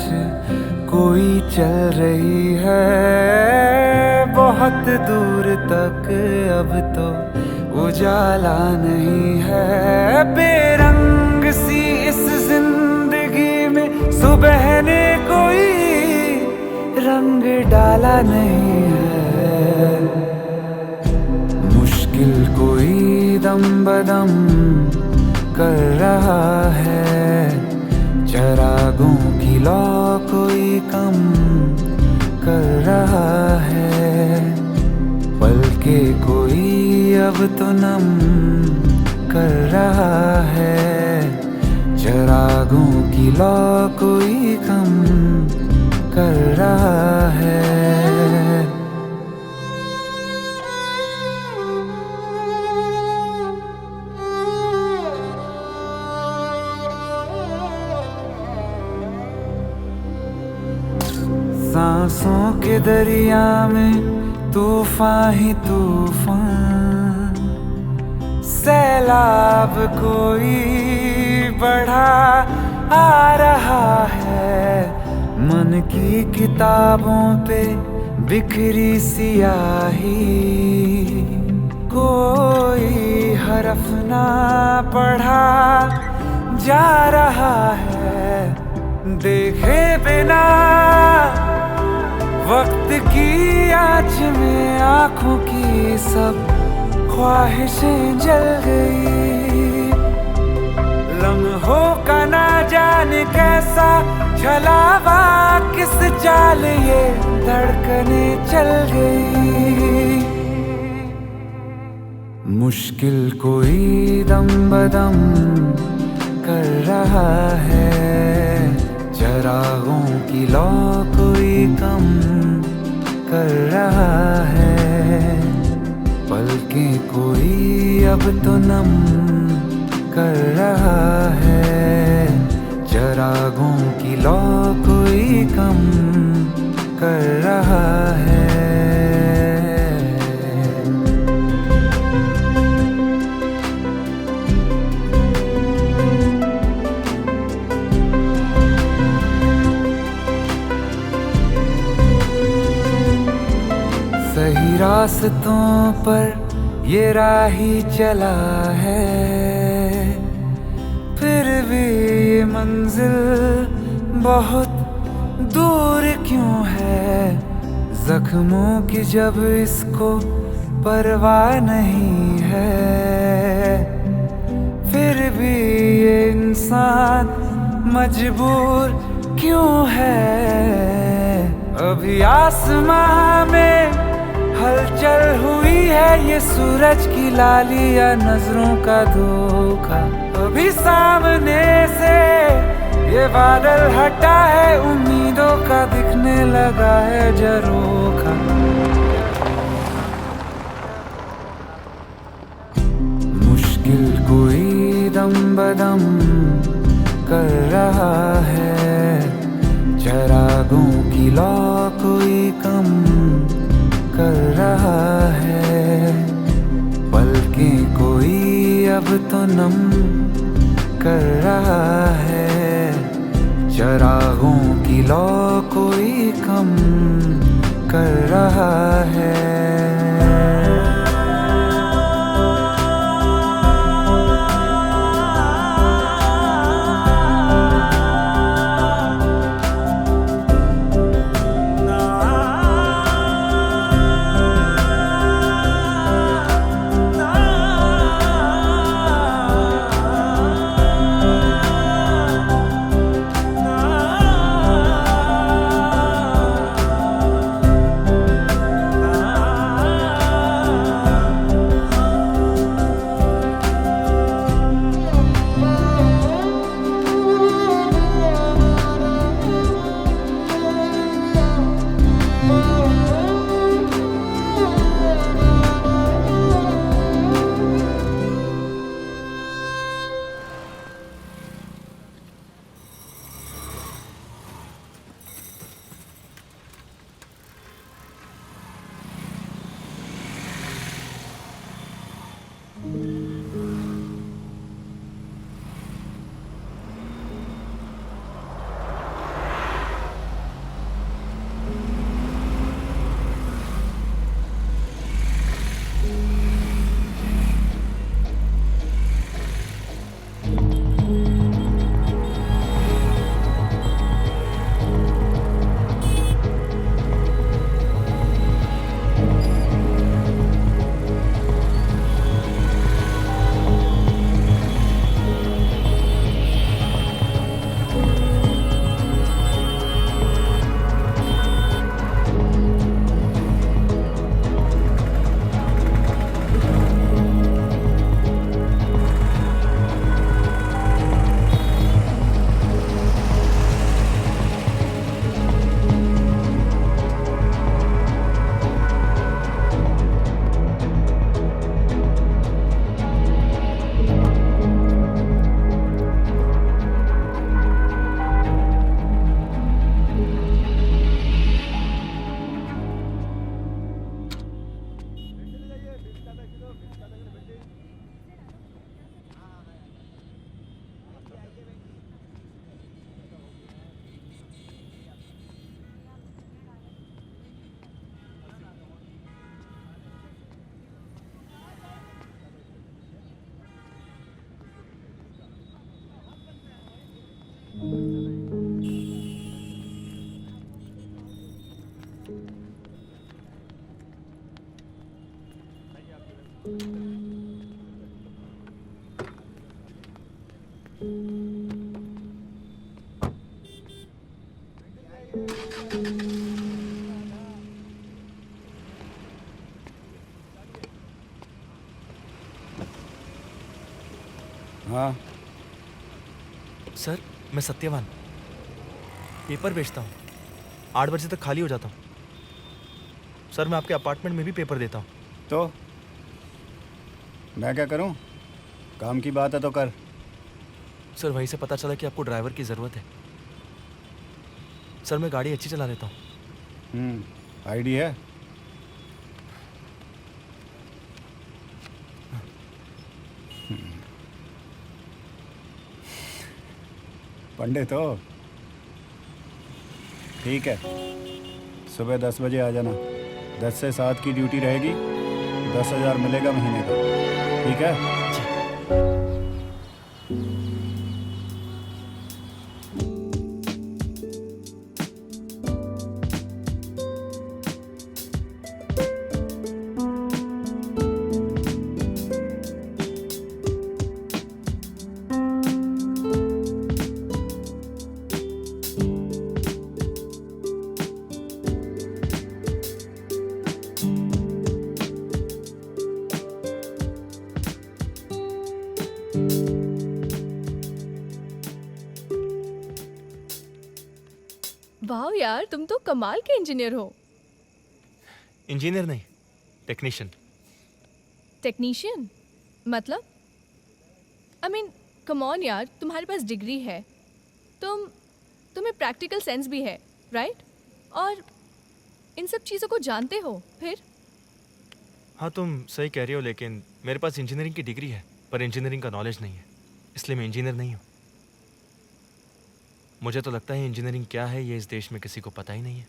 कोई चल रही है, बहुत दूर तक अब तो उजाला नहीं है। बेरंग सी इस जिंदगी में सुबह ने कोई रंग डाला नहीं है। मुश्किल कोई दम बदम कर रहा है, चरागों की लौ कोई कम कर रहा है। पलके कोई अब तो नम कर रहा है, चरागों की लौ कोई कम कर रहा है। सांसों के दरिया में तूफान ही तूफान, सैलाब कोई बढ़ा आ रहा है। मन की किताबों पे बिखरी सियाही, कोई हरफ ना पढ़ा जा रहा है। देखे बिना वक्त की आँच में आँखों की सब ख्वाहिशें जल गई। लम्हों का ना जाने कैसा छलावा, किस चाल ये धड़कने चल गई। मुश्किल कोई दम बदम कर रहा है, चरागों की लौ कोई कम कर रहा है। पलकें कोई अब तो नम कर रहा है, चरागों की लौ कोई कम कर रहा है। सही रास्तों पर ये राही चला है, फिर भी ये मंजिल बहुत दूर क्यों है। जख्मों की जब इसको परवाह नहीं है, फिर भी ये इंसान मजबूर क्यों है। अभी आसमां में हलचल हुई है, ये सूरज की लाली या नजरों का धोखा। अभी सामने से ये बादल हटा है, उम्मीदों का दिखने लगा है झरोखा। मुश्किल कोई दम बदम कर रहा है, चरागों की लौ कोई कम कर रहा है। पलकें कोई अब तो नम कर रहा है, चरागों की लौ कोई कम कर रहा है। हाँ सर, मैं सत्यवान पेपर बेचता हूँ। 8 बजे तक खाली हो जाता हूँ। सर, मैं आपके अपार्टमेंट में भी पेपर देता हूँ। तो मैं क्या करूँ? काम की बात है तो कर। सर, वहीं से पता चला कि आपको ड्राइवर की ज़रूरत है। सर, मैं गाड़ी अच्छी चला लेता हूँ। आईडी है? पंडित हो? ठीक है, सुबह 10 बजे आ जाना। 10 से 7 की ड्यूटी रहेगी। 10,000 मिलेगा महीने का। ठीक है? वाह यार, तुम तो कमाल के इंजीनियर हो। इंजीनियर नहीं, टेक्नीशियन। टेक्नीशियन मतलब? आई मीन कम ऑन यार, तुम्हारे पास डिग्री है, तुम्हें प्रैक्टिकल सेंस भी है, राइट? और इन सब चीज़ों को जानते हो फिर? हाँ तुम सही कह रही हो, लेकिन मेरे पास इंजीनियरिंग की डिग्री है पर इंजीनियरिंग का नॉलेज नहीं है, इसलिए मैं इंजीनियर नहीं हूँ। मुझे तो लगता है इंजीनियरिंग क्या है ये इस देश में किसी को पता ही नहीं है।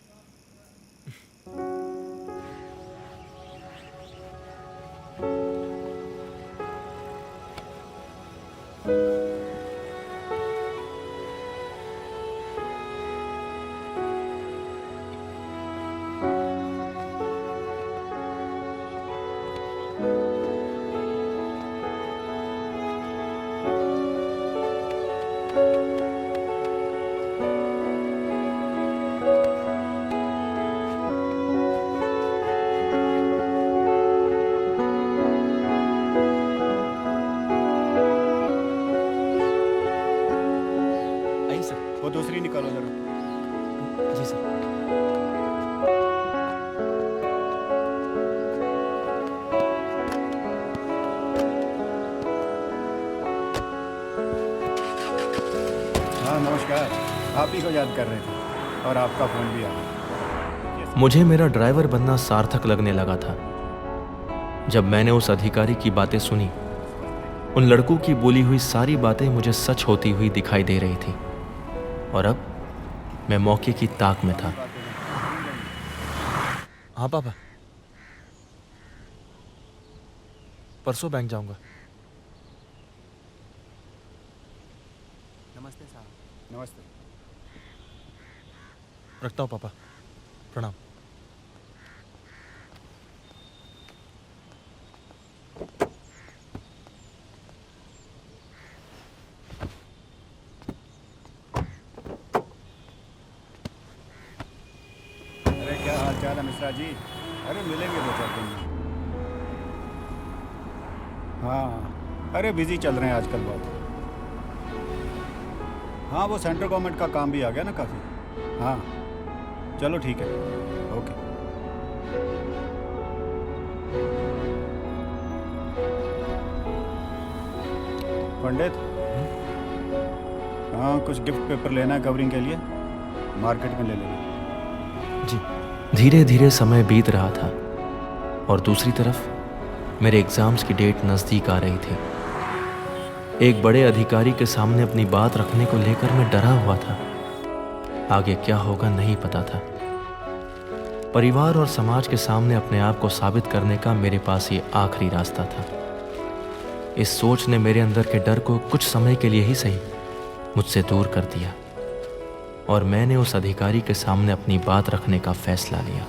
वो दूसरी निकालो जरा। जी सर। हाँ नमस्कार, आप ही को याद कर रहे थे और आपका फ़ोन भी आ गया। मुझे मेरा ड्राइवर बनना सार्थक लगने लगा था जब मैंने उस अधिकारी की बातें सुनी। उन लड़कों की बोली हुई सारी बातें मुझे सच होती हुई दिखाई दे रही थी और अब मैं मौके की ताक में था। हाँ पापा, परसों बैंक जाऊंगा। नमस्ते साहब। नमस्ते। रखता हूँ पापा, प्रणाम। अरे क्या हाल चाल है मिश्रा जी? अरे मिलेंगे 2-4 दिन में। हाँ अरे बिजी चल रहे हैं आजकल बहुत। हाँ वो सेंट्रल गवर्नमेंट का काम भी आ गया ना काफ़ी। हाँ चलो ठीक है, ओके। पंडित, हाँ कुछ गिफ्ट पेपर लेना है कवरिंग के लिए, मार्केट में ले लेना। जी। धीरे धीरे समय बीत रहा था और दूसरी तरफ मेरे एग्जाम्स की डेट नज़दीक आ रही थी। एक बड़े अधिकारी के सामने अपनी बात रखने को लेकर मैं डरा हुआ था। आगे क्या होगा नहीं पता था। परिवार और समाज के सामने अपने आप को साबित करने का मेरे पास ये आखिरी रास्ता था। इस सोच ने मेरे अंदर के डर को कुछ समय के लिए ही सही मुझसे दूर कर दिया और मैंने उस अधिकारी के सामने अपनी बात रखने का फैसला लिया।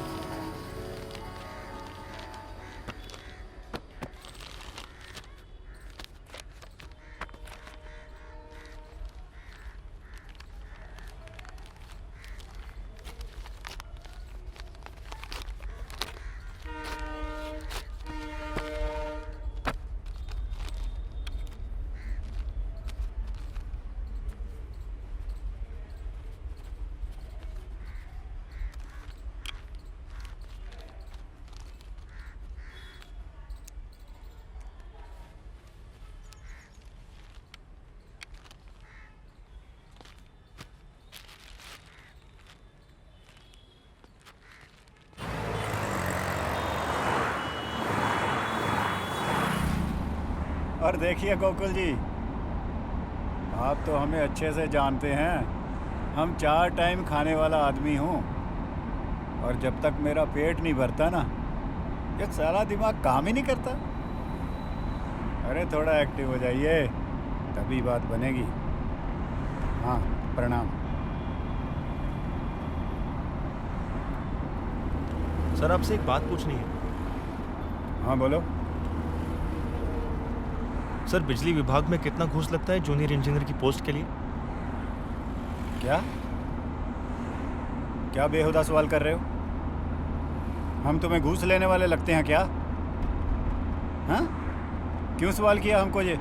और देखिए गोकुल जी, आप तो हमें अच्छे से जानते हैं। हम 4 टाइम खाने वाला आदमी हूँ और जब तक मेरा पेट नहीं भरता ना, ये सारा दिमाग काम ही नहीं करता। अरे थोड़ा एक्टिव हो जाइए, तभी बात बनेगी। हाँ प्रणाम। सर आपसे एक बात पूछनी है। हाँ बोलो। सर बिजली विभाग में कितना घूस लगता है जूनियर इंजीनियर की पोस्ट के लिए? क्या क्या बेहुदा सवाल कर रहे हो? हम तुम्हें घूस लेने वाले लगते हैं क्या? हाँ क्यों सवाल किया हमको ये?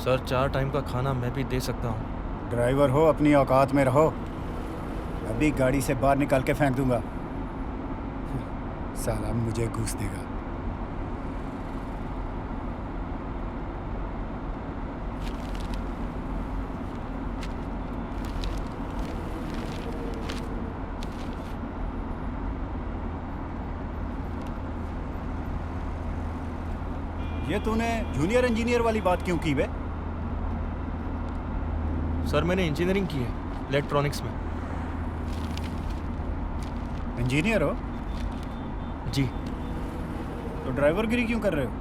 सर 4 टाइम का खाना मैं भी दे सकता हूँ। ड्राइवर हो, अपनी औकात में रहो। अभी गाड़ी से बाहर निकाल के फेंक दूंगा। साला मुझे घूस देगा। ये तूने जूनियर इंजीनियर वाली बात क्यों की बे? सर मैंने इंजीनियरिंग की है इलेक्ट्रॉनिक्स में। इंजीनियर हो? जी। तो ड्राइवरगिरी क्यों कर रहे हो?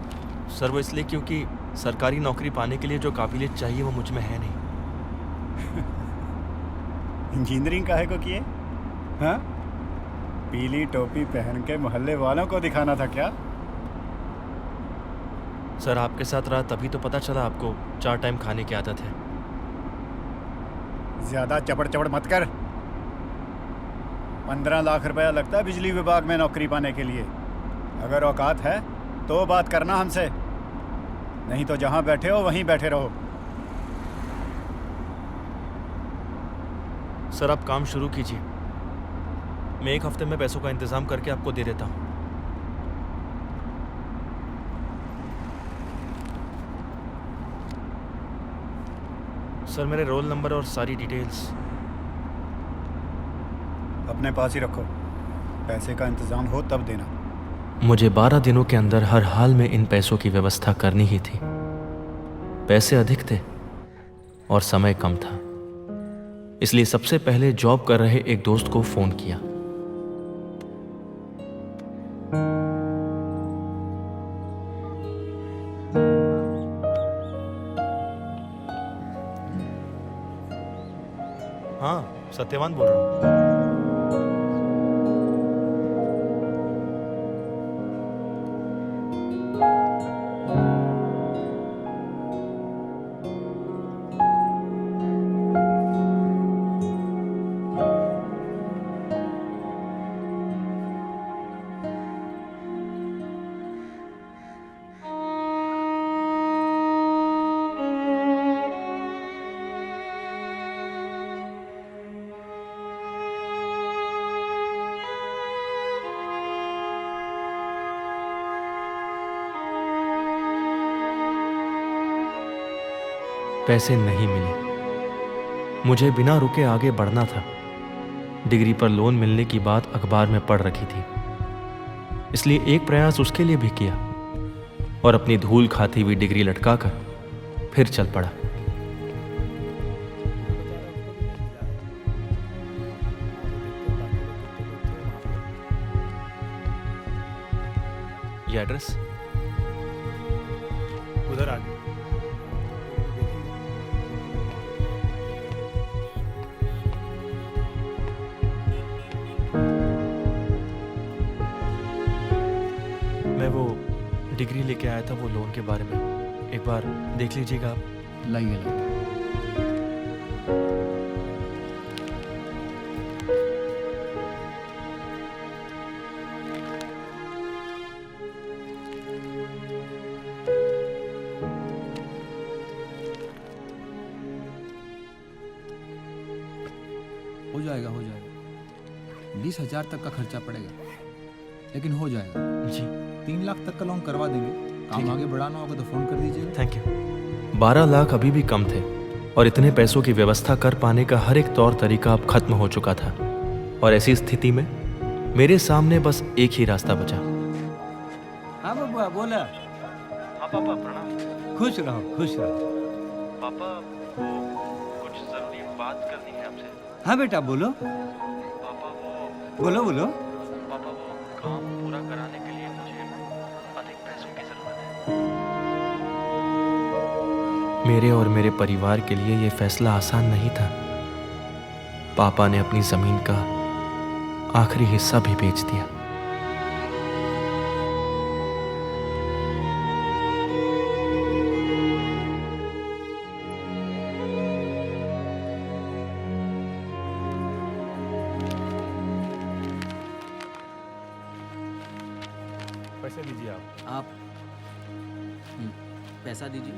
सर वो इसलिए क्योंकि सरकारी नौकरी पाने के लिए जो काबिलियत चाहिए वो मुझ में है नहीं। इंजीनियरिंग काहे को किए? हाँ? पीली टोपी पहन के मोहल्ले वालों को दिखाना था क्या? सर आपके साथ रहा तभी तो पता चला आपको 4 टाइम खाने की आदत है। ज्यादा चपड़ चपड़ मत कर। 15 लाख रुपया लगता है बिजली विभाग में नौकरी पाने के लिए। अगर औकात है तो बात करना हमसे, नहीं तो जहां बैठे हो वहीं बैठे रहो। सर आप काम शुरू कीजिए, मैं 1 हफ्ते में पैसों का इंतजाम करके आपको दे देता हूँ। सर मेरे रोल नंबर और सारी डिटेल्स अपने पास ही रखो, पैसे का इंतजाम हो तब देना। मुझे 12 दिनों के अंदर हर हाल में इन पैसों की व्यवस्था करनी ही थी। पैसे अधिक थे और समय कम था, इसलिए सबसे पहले जॉब कर रहे एक दोस्त को फोन किया। हाँ सत्यवान बोल रहा हूँ। पैसे नहीं मिले। मुझे बिना रुके आगे बढ़ना था। डिग्री पर लोन मिलने की बात अखबार में पढ़ रखी थी, इसलिए एक प्रयास उसके लिए भी किया और अपनी धूल खाती हुई डिग्री लटकाकर फिर चल पड़ा। ये एड्रेस उधर आ गया। मैं वो डिग्री लेके आया था वो लोन के बारे में, एक बार देख लीजिएगा आप। लाइए लाइए। हो जाएगा 20,000 तक का खर्चा पड़ेगा, लेकिन हो जाएगा जी। 3 लाख तक का लोन करवा देंगे। काम आगे बढ़ाना होगा तो फोन कर दीजिएगा। Thank you. 12 लाख अभी भी कम थे और इतने पैसों की व्यवस्था कर पाने का हर एक तौर तरीका अब खत्म हो चुका था, और ऐसी स्थिति में मेरे सामने बस एक ही रास्ता बचा। हाँ बबुआ बोला। हाँ पापा प्रणाम। खुश रहो खुश रहो। पापा वो कुछ जरूरी बात करनी है आपसे। हाँ बेटा बोलो। पापा वो बोलो बोलो। पापा वो काम पूरा कराने के लिए मुझे अधिक पैसों की जरूरत है। मेरे और मेरे परिवार के लिए ये फैसला आसान नहीं था। पापा ने अपनी जमीन का आखिरी हिस्सा भी बेच दिया। पैसे दीजिए आप। पैसा दीजिए।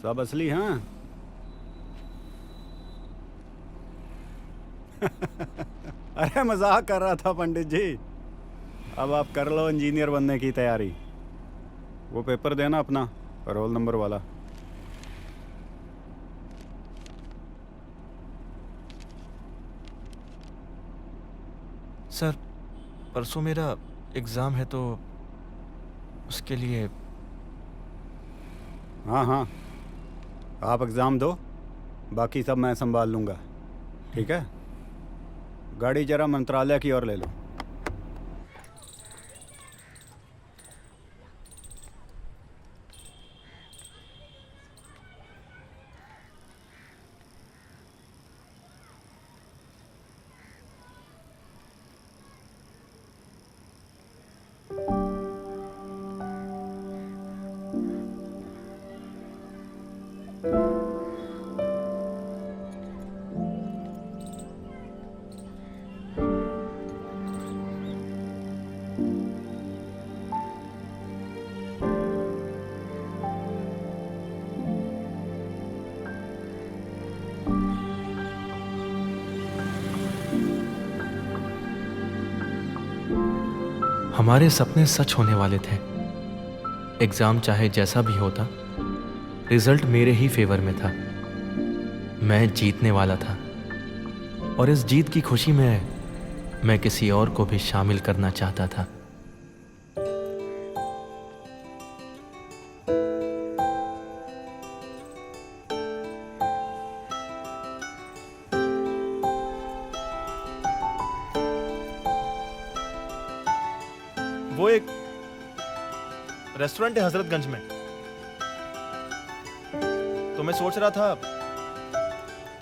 सब असली हाँ। अरे मजाक कर रहा था पंडित जी। अब आप कर लो इंजीनियर बनने की तैयारी। वो पेपर देना अपना, रोल नंबर वाला। सर परसों मेरा एग्ज़ाम है तो उसके लिए। हाँ हाँ, आप एग्ज़ाम दो, बाकी सब मैं संभाल लूँगा, ठीक है? गाड़ी जरा मंत्रालय की ओर ले लो। हमारे सपने सच होने वाले थे। एग्ज़ाम चाहे जैसा भी होता, रिजल्ट मेरे ही फेवर में था। मैं जीतने वाला था और इस जीत की खुशी में मैं किसी और को भी शामिल करना चाहता था। वो एक रेस्टोरेंट है हजरतगंज में, तो मैं सोच रहा था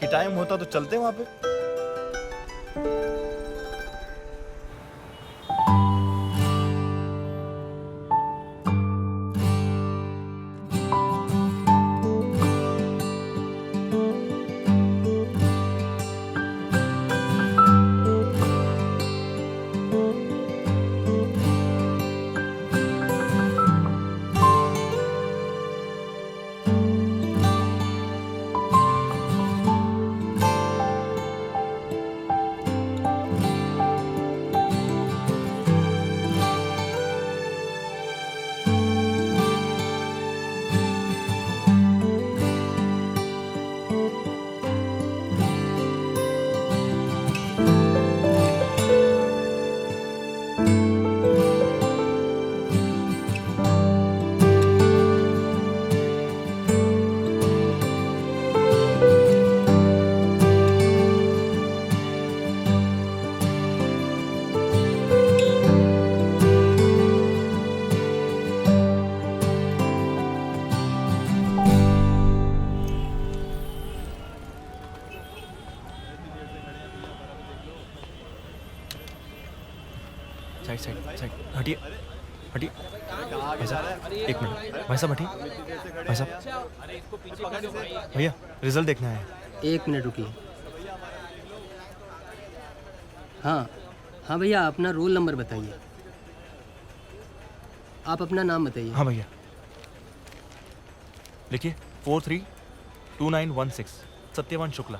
कि टाइम होता तो चलते वहां पे। हटिए हटिए भाई साहब, एक मिनट भाई साहब, हटिए भाई साहब। भैया रिजल्ट देखना है। एक मिनट रुकिए। हाँ हाँ भैया, अपना रोल नंबर बताइए। आप अपना नाम बताइए। हाँ भैया लिखिए 432916 सत्यवान शुक्ला।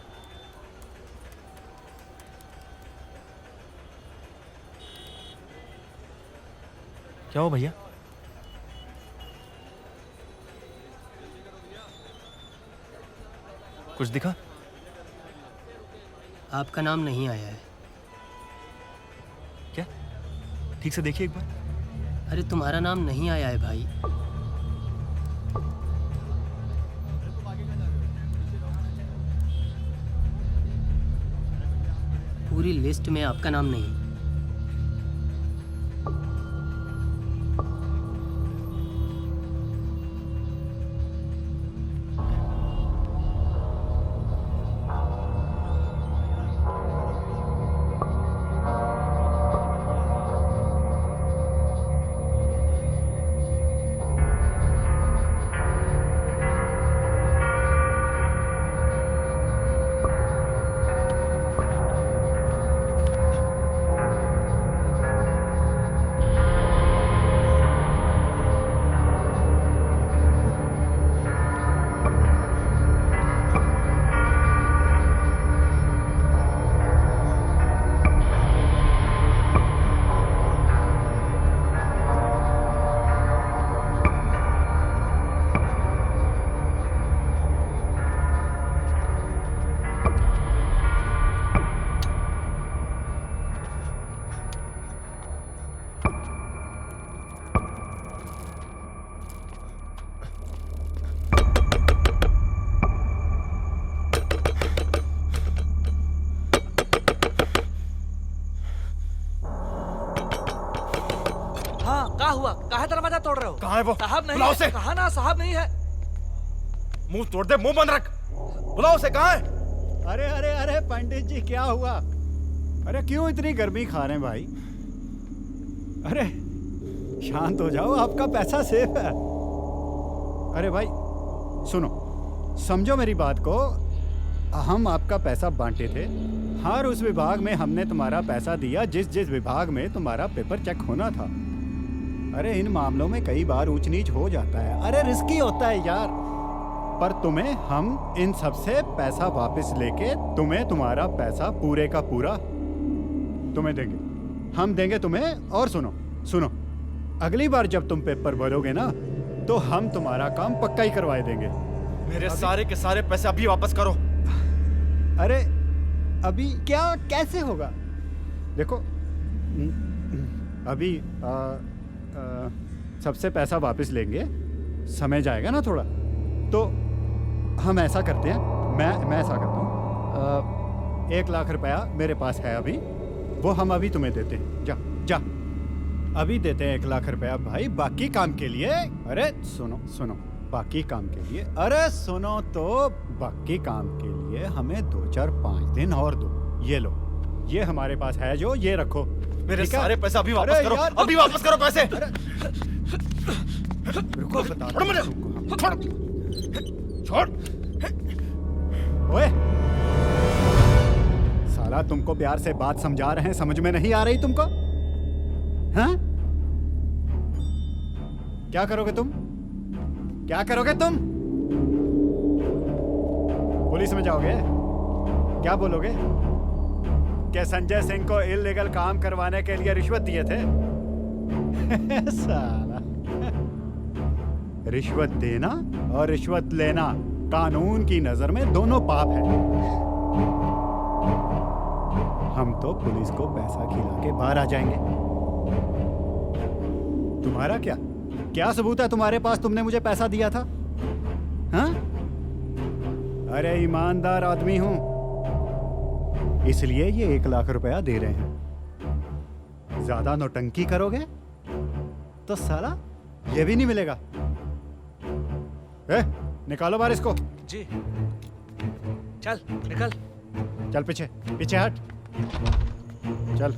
क्या हो भैया? कुछ दिखा? आपका नाम नहीं आया है। क्या? ठीक से देखिए एक बार। अरे तुम्हारा नाम नहीं आया है भाई। पूरी लिस्ट में आपका नाम नहीं। कहाँ है वो? साहब नहीं बुलाओ है। उसे। कहा ना साहब नहीं है। मुंह तोड़ दे, मुंह बंद रख। बुलाओ उसे, कहाँ है? अरे अरे अरे पंडित जी क्या हुआ? अरे क्यों इतनी गर्मी खा रहे हैं भाई? अरे शांत हो जाओ, आपका पैसा सेफ है। अरे भाई सुनो, समझो मेरी बात को। हम आपका पैसा बांटे थे, हर उस विभाग में हमने तुम्हारा पैसा दिया जिस जिस विभाग में तुम्हारा पेपर चेक होना था। अरे इन मामलों में कई बार ऊंच नीच हो जाता है, अरे रिस्की होता है यार। पर तुम्हें हम इन सब से पैसा वापस लेके तुम्हें तुम्हारा पैसा पूरे का पूरा तुम्हें देंगे, हम देंगे तुम्हें। और सुनो सुनो, अगली बार जब तुम पेपर भरोगे ना तो हम तुम्हारा काम पक्का ही करवाए देंगे। मेरे सारे के सारे पैसे अभी वापस करो। अरे अभी क्या, कैसे होगा? देखो अभी सबसे पैसा वापस लेंगे, समय जाएगा ना थोड़ा, तो हम ऐसा करते हैं, मैं ऐसा करता हूँ, 1 लाख रुपया मेरे पास है अभी, वो हम अभी तुम्हें देते हैं। जा जा अभी देते हैं 1 लाख रुपया भाई, बाकी काम के लिए। अरे सुनो सुनो, बाकी काम के लिए, अरे सुनो तो, बाकी काम के लिए हमें 2 4 5 दिन और दो। ये लो, ये हमारे पास है जो, ये रखो। मेरे सारे पैसे अभी वापस करो, अभी वापस करो पैसे। रुको, बता छोड़ मुझे, छोड़, छोड़। ओए साला, तुमको प्यार से बात समझा रहे हैं, समझ में नहीं आ रही तुमको? हाँ? क्या करोगे तुम? क्या करोगे तुम? पुलिस में जाओगे? क्या बोलोगे कि संजय सिंह को इल्लीगल काम करवाने के लिए रिश्वत दिए थे? साला, रिश्वत देना और रिश्वत लेना कानून की नजर में दोनों पाप है। हम तो पुलिस को पैसा खिला के बाहर आ जाएंगे। तुम्हारा क्या सबूत है तुम्हारे पास तुमने मुझे पैसा दिया था? हाँ? अरे ईमानदार आदमी हूं, इसलिए ये 1 लाख रुपया दे रहे हैं। ज्यादा नौटंकी करोगे तो साला ये भी नहीं मिलेगा। निकालो बाहर इसको। जी चल निकल। चल पीछे पीछे हट, चल।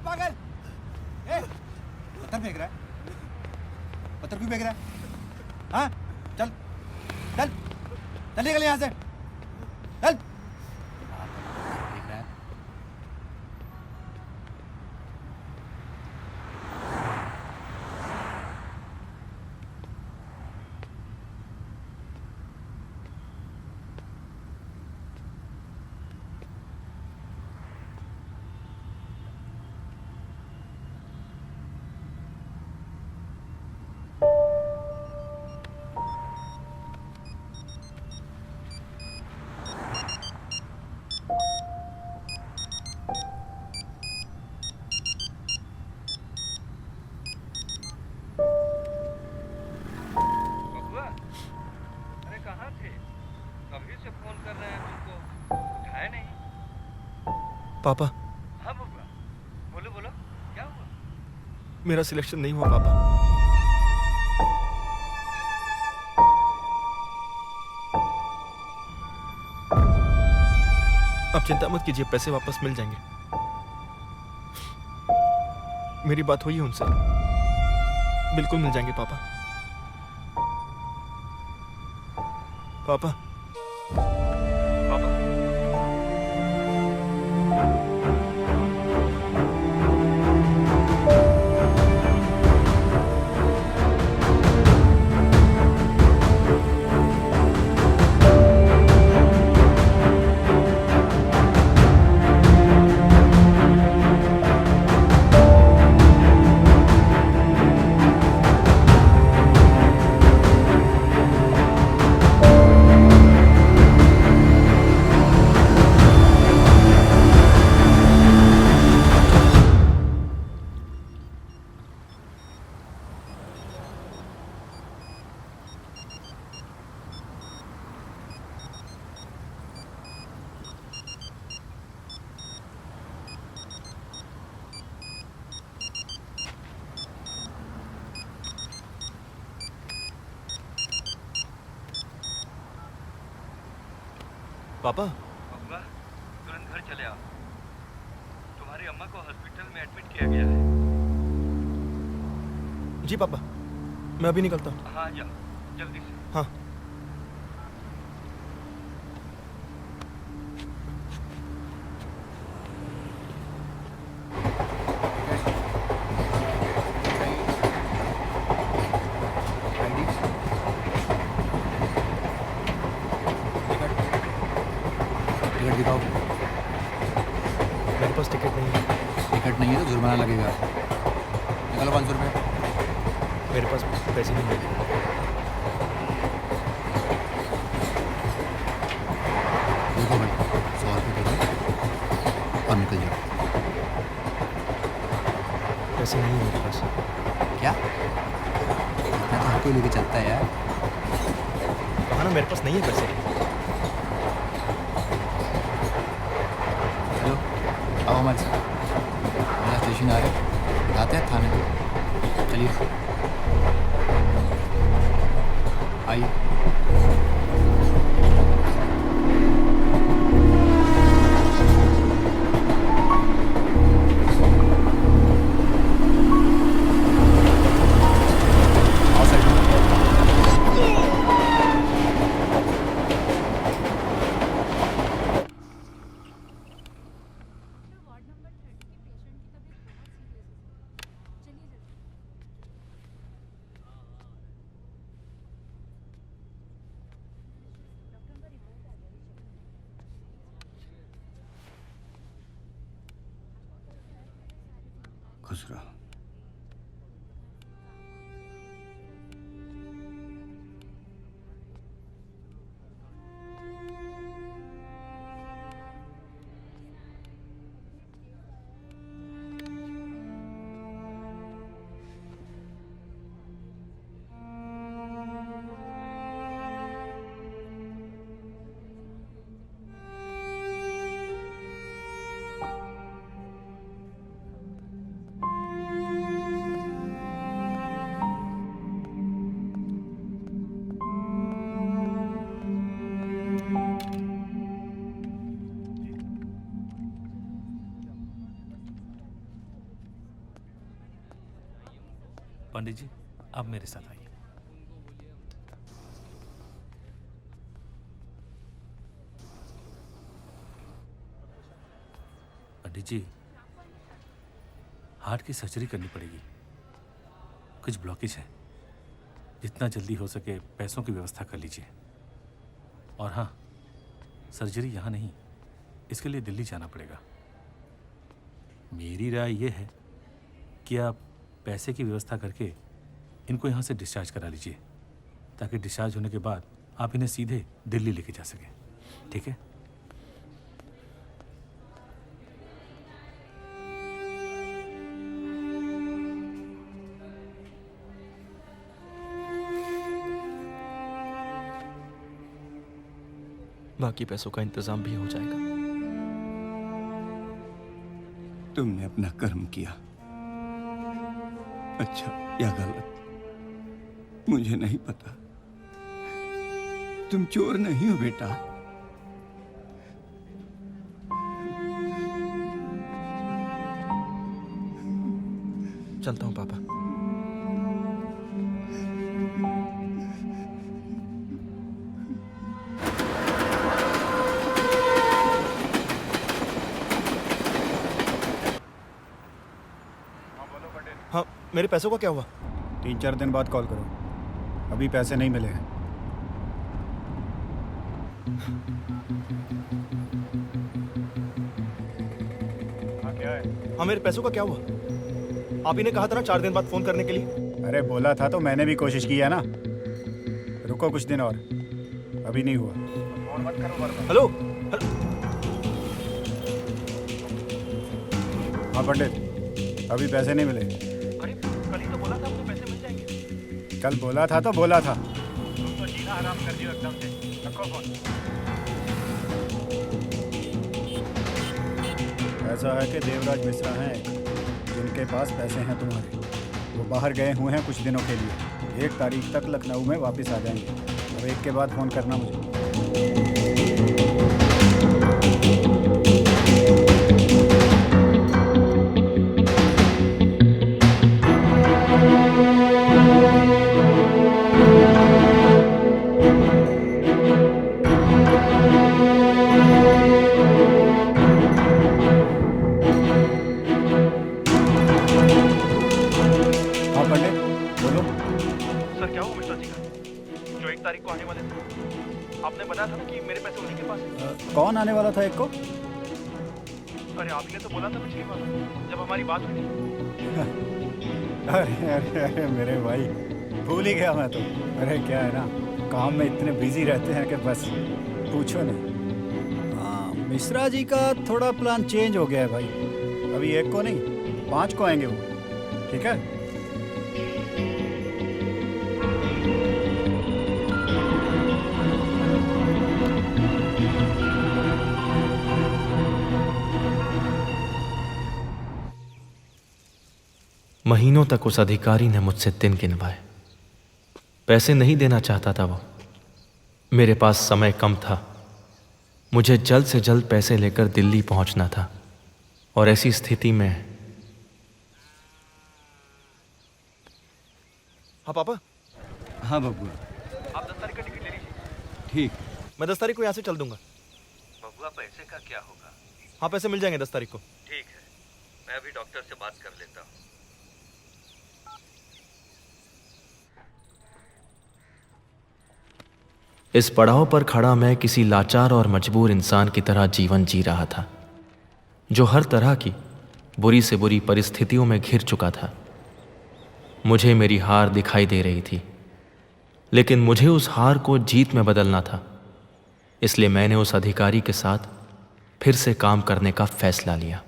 पागल, पत्थर फेंक रहा है, पत्थर क्यों फेंक रहा है? हाँ चल चल चल निकल यहाँ से, चल। पापा, हाँ बबुआ, बोलो बोलो, क्या हुआ? मेरा सिलेक्शन नहीं हुआ पापा। आप चिंता मत कीजिए, पैसे वापस मिल जाएंगे। मेरी बात हुई है उनसे, बिल्कुल मिल जाएंगे पापा। पापा, पापा, बबुआ, तुरंत घर चले आओ। तुम्हारी अम्मा को हॉस्पिटल में एडमिट किया गया है। जी पापा, मैं अभी निकलता हूँ। हाँ, जाओ जल्दी से। हाँ। टिकट दिखाओ। मेरे पास टिकट नहीं है। टिकट नहीं है तो जुर्माना लगेगा। निकालो 500 रुपये। मेरे पास पैसे नहीं है। देखो भाई, 100 रुपये दे दो और निकल जाओ। पैसे नहीं है मेरे पास। क्या? मैं तो हर कोई लेके चलता है यार। कहा ना मेरे पास नहीं है पैसे। चलो आओ हमारे साथ, मेरा स्टेशन आ रहा है, जाते हैं थाने पे। चलिए आइए। खुश रहो। पंडित जी, आप मेरे साथ आइए। पंडित जी, हार्ट की सर्जरी करनी पड़ेगी। कुछ ब्लॉकेज है। जितना जल्दी हो सके पैसों की व्यवस्था कर लीजिए। और हाँ, सर्जरी यहाँ नहीं, इसके लिए दिल्ली जाना पड़ेगा। मेरी राय ये है कि आप पैसे की व्यवस्था करके इनको यहाँ से डिस्चार्ज करा लीजिए, ताकि डिस्चार्ज होने के बाद आप इन्हें सीधे दिल्ली लेके जा सकें। ठीक है? बाकी पैसों का इंतजाम भी हो जाएगा। तुमने अपना कर्म किया, अच्छा या गलत मुझे नहीं पता। तुम चोर नहीं हो बेटा। चलता हूँ पापा। हाँ, मेरे पैसों का क्या हुआ? 3-4 दिन बाद कॉल करो, अभी पैसे नहीं मिले हैं। क्या है? हाँ, मेरे पैसों का क्या हुआ? आप ही ने कहा था ना 4 दिन बाद फोन करने के लिए। अरे बोला था तो मैंने भी कोशिश की है ना। रुको कुछ दिन और, अभी नहीं हुआ। फोन मत करो वरना। हेलो। हाँ पंडित, अभी पैसे नहीं मिले। अरे कल ही तो बोला था आपको पैसे मिल जाएंगे। कल बोला था तो बोला था। तुम तो जीना हराम कर दियो एकदम से। रखो फोन। ऐसा है कि देवराज मिश्रा हैं जिनके पास पैसे हैं तुम्हारे। वो बाहर गए हुए हैं कुछ दिनों के लिए, 1 तारीख तक लखनऊ में वापस आ जाएंगे। अब 1 के बाद फ़ोन करना मुझे। सर क्या हुआ मिश्रा जी का, जो 1 तारीख को आने वाले थे? आपने बताया था ना कि मेरे पैसे उन्हीं के पास हैं। कौन आने वाला था 1 को? अरे आप ही ने तो बोला था पिछली बार जब हमारी बात हुई थी। अरे अरे अरे मेरे भाई, भूल ही गया मैं तो। अरे क्या है ना, काम में इतने बिजी रहते हैं कि बस पूछो नहीं। हाँ, मिश्रा जी का थोड़ा प्लान चेंज हो गया है भाई। अभी 1 को नहीं 5 को आएंगे वो, ठीक है? महीनों तक उस अधिकारी ने मुझसे दिन गिनवाए। पैसे नहीं देना चाहता था वो। मेरे पास समय कम था, मुझे जल्द से जल्द पैसे लेकर दिल्ली पहुंचना था। और ऐसी स्थिति में हाँ पापा। हाँ बबुआ। आप 10 तारीख का टिकट ले लीजिए। ठीक। मैं 10 तारीख को यहाँ से चल दूंगा। बबुआ पैसे का क्या होगा? हाँ, पैसे मिल जाएंगे 10 तारीख को। ठीक है, मैं अभी डॉक्टर से बात कर लेता हूँ। इस पड़ाव पर खड़ा मैं किसी लाचार और मजबूर इंसान की तरह जीवन जी रहा था, जो हर तरह की बुरी से बुरी परिस्थितियों में घिर चुका था। मुझे मेरी हार दिखाई दे रही थी, लेकिन मुझे उस हार को जीत में बदलना था। इसलिए मैंने उस अधिकारी के साथ फिर से काम करने का फैसला लिया।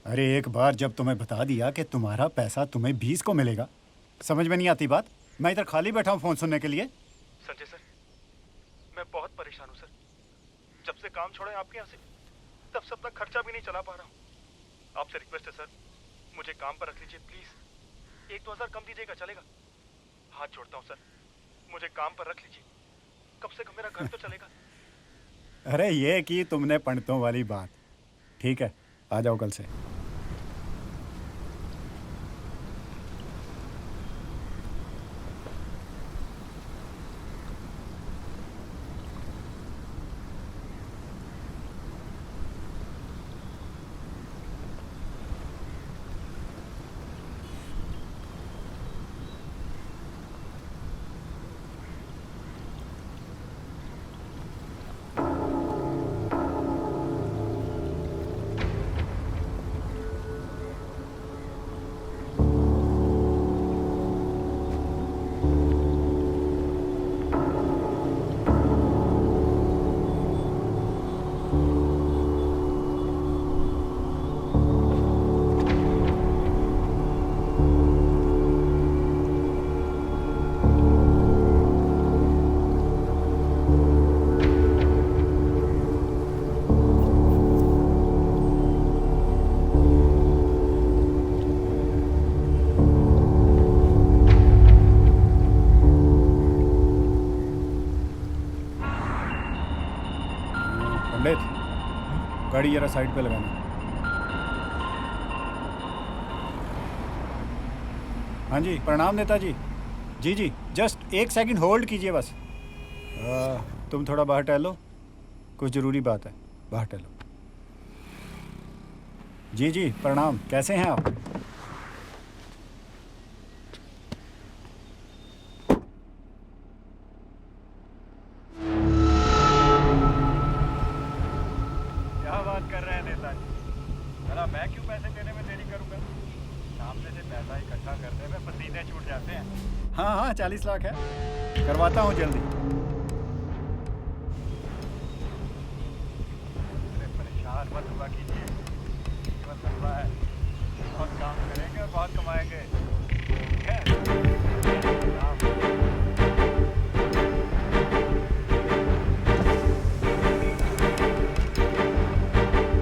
अरे एक बार जब तुम्हें बता दिया कि तुम्हारा पैसा तुम्हें 20 को मिलेगा, समझ में नहीं आती बात? मैं इधर खाली बैठा हूँ फोन सुनने के लिए। संजय सर, मैं बहुत परेशान हूँ सर। जब से काम छोड़ा है आपके यहाँ से, तब से अपना खर्चा भी नहीं चला पा रहा हूँ। आपसे रिक्वेस्ट है सर, मुझे काम पर रख लीजिए प्लीज। 1-2 हज़ार कम दीजिएगा, चलेगा? हाथ जोड़ता हूँ सर, मुझे काम पर रख लीजिए। कम से कम मेरा घर तो चलेगा। अरे ये की तुमने पंडितों वाली बात। ठीक है, आ जाओ कल से। पंडित, गाड़ी जरा साइड पे लगाना। हाँ जी, प्रणाम नेताजी। जी जी, जस्ट 1 सेकंड होल्ड कीजिए बस। तुम थोड़ा बाहर टहलो, कुछ ज़रूरी बात है, बाहर टहलो। जी जी, प्रणाम। कैसे हैं आप? क्या बात कर रहे हैं नेताजी? जरा मैं क्यों पैसे देने में देरी करूंगा? सामने से पैसा इकट्ठा करने में पसीने छूट जाते हैं। हाँ हाँ, 40 लाख है, करवाता हूँ जल्दी। परेशान मत हुआ कीजिए, जीवन लंबा है, बहुत काम करेंगे और बहुत कमाएंगे। ठीक है?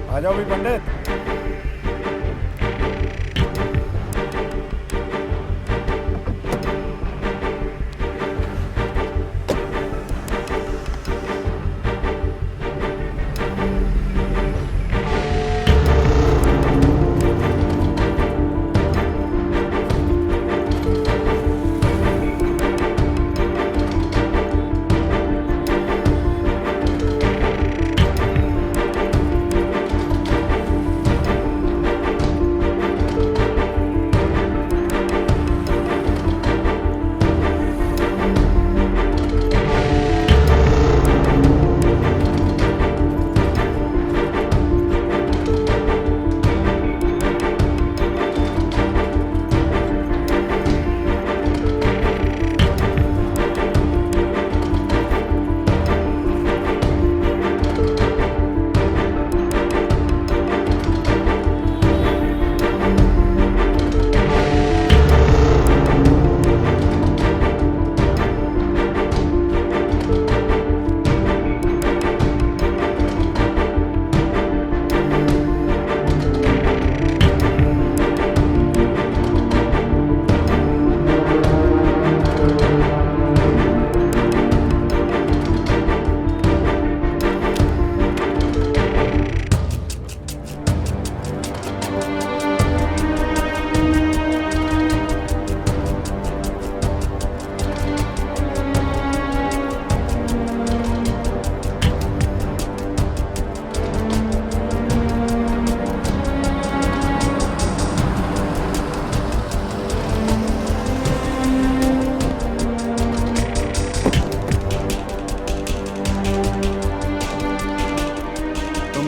आ जाओ भी पंडित।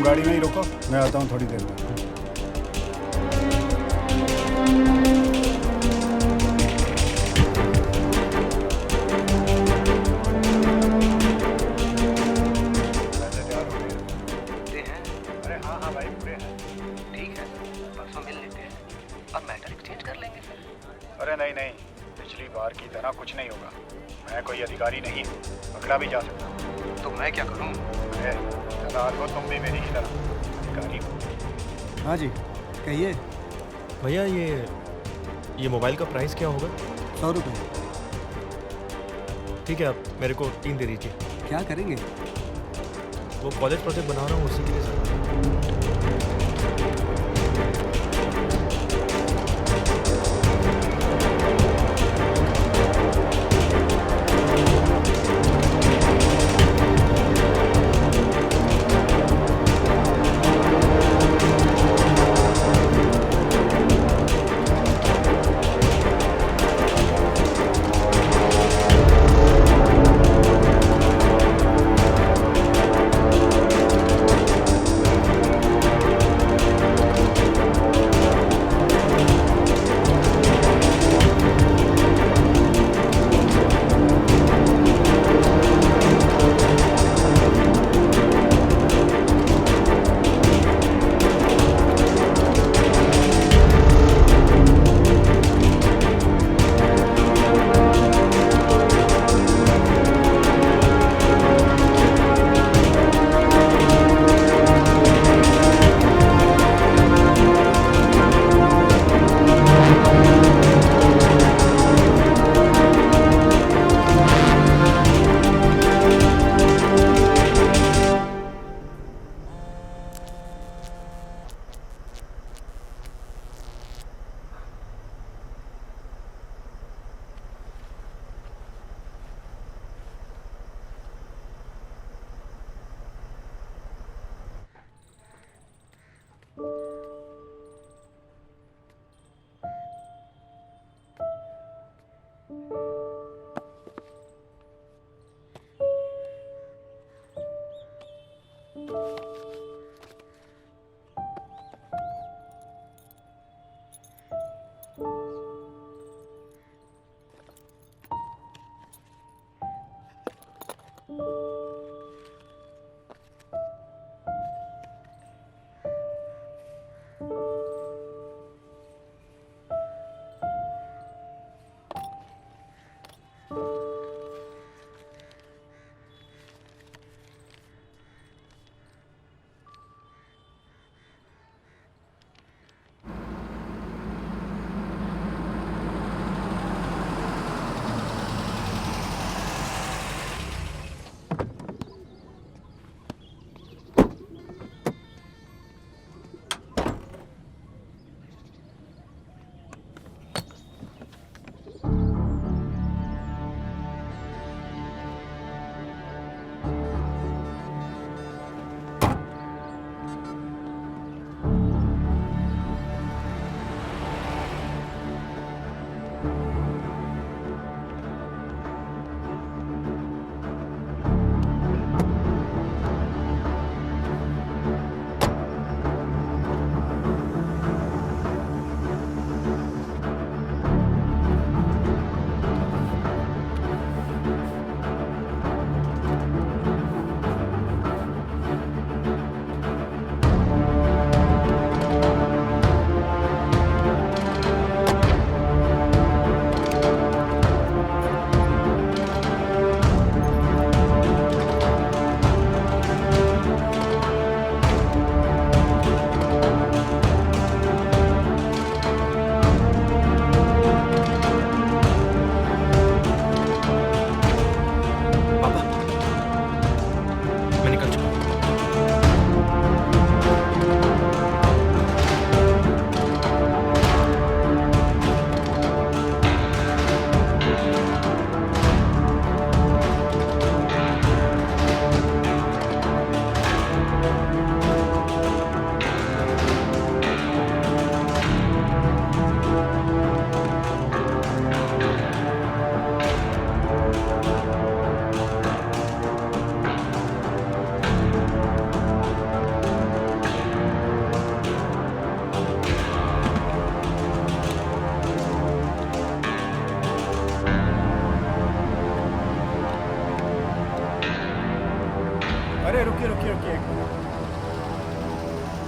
गाड़ी में ही रोको, मैं आता हूँ थोड़ी देर में। अरे हाँ हाँ भाई, पूरे हैं। ठीक है, परसों मिल लेते हैं और मैटर एक्सचेंज कर लेंगे फिर। अरे नहीं नहीं, पिछली बार की तरह कुछ नहीं होगा। मैं कोई अधिकारी नहीं, पकड़ा भी जा सकता हूँ। तो मैं क्या करूँ? दलाल हो तुम भी मेरी ही तरह, अधिकारी हो। हाँ जी, कहिए। भैया ये मोबाइल का प्राइस क्या होगा? 100 रुपये। ठीक है, आप मेरे को 3 दे दीजिए। क्या करेंगे? वो कॉलेज प्रोजेक्ट बना रहा हूँ, उसी के लिए सर।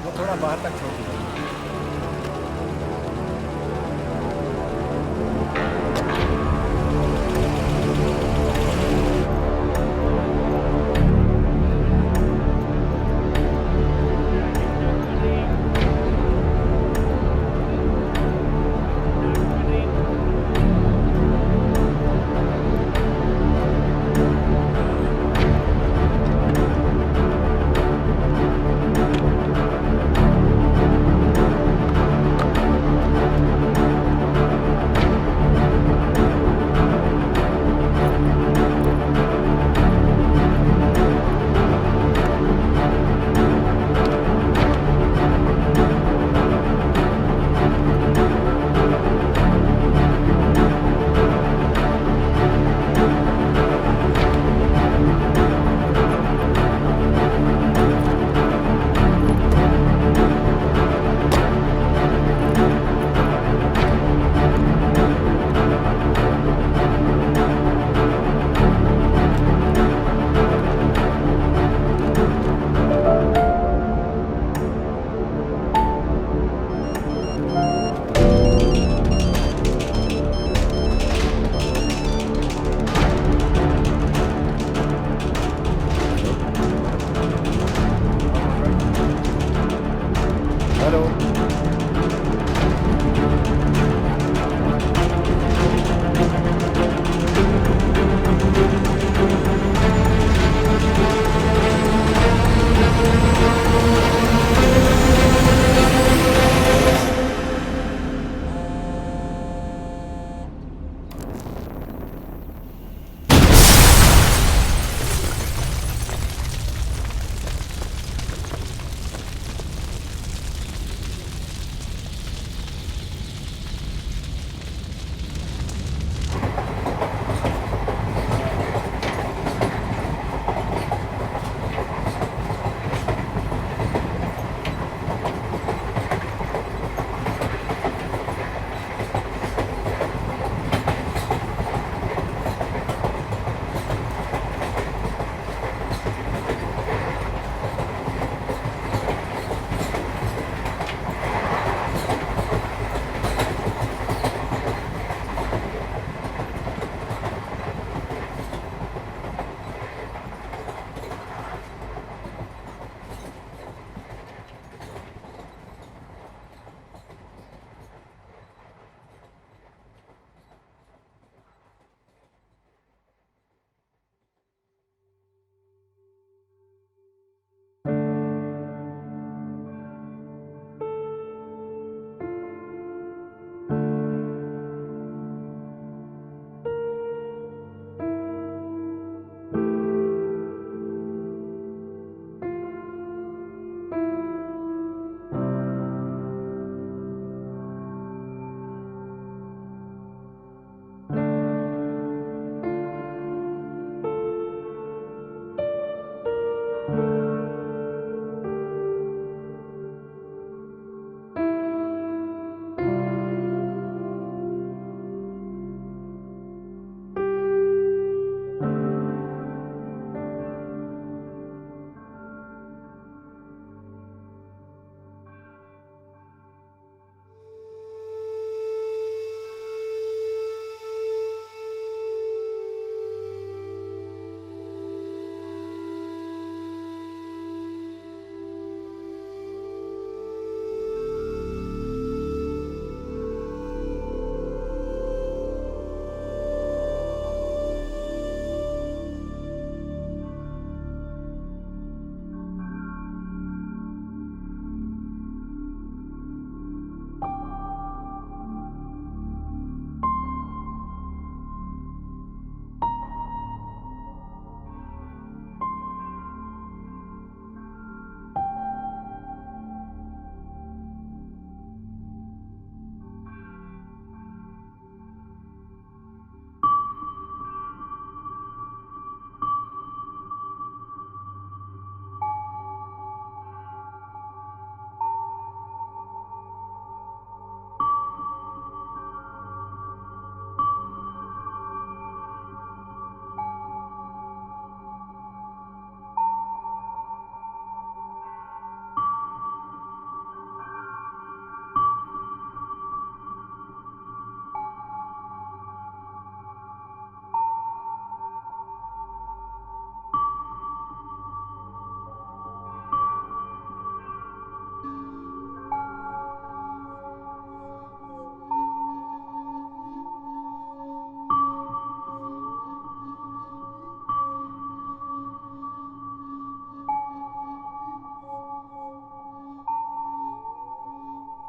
वो थोड़ा बाहर तक छोड़ दीजिए।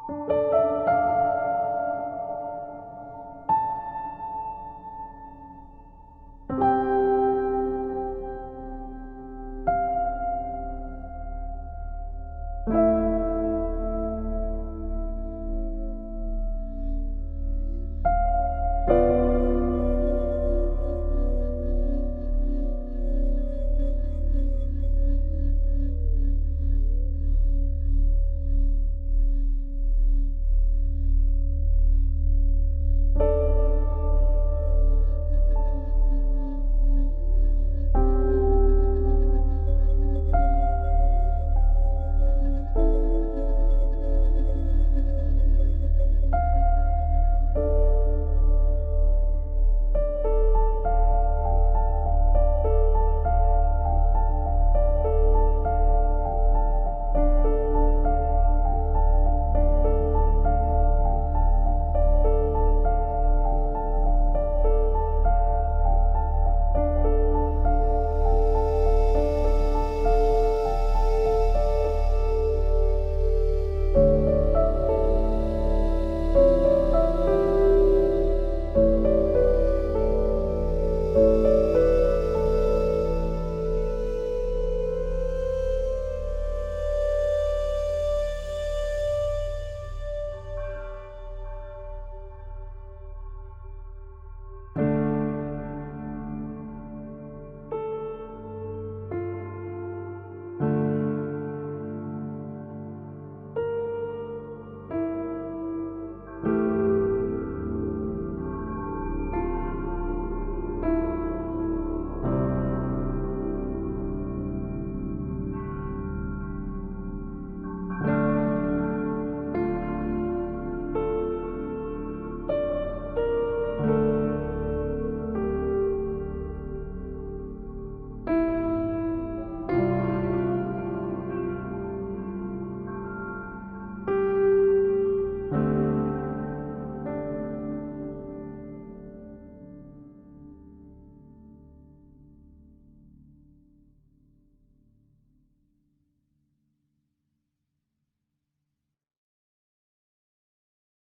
हैं।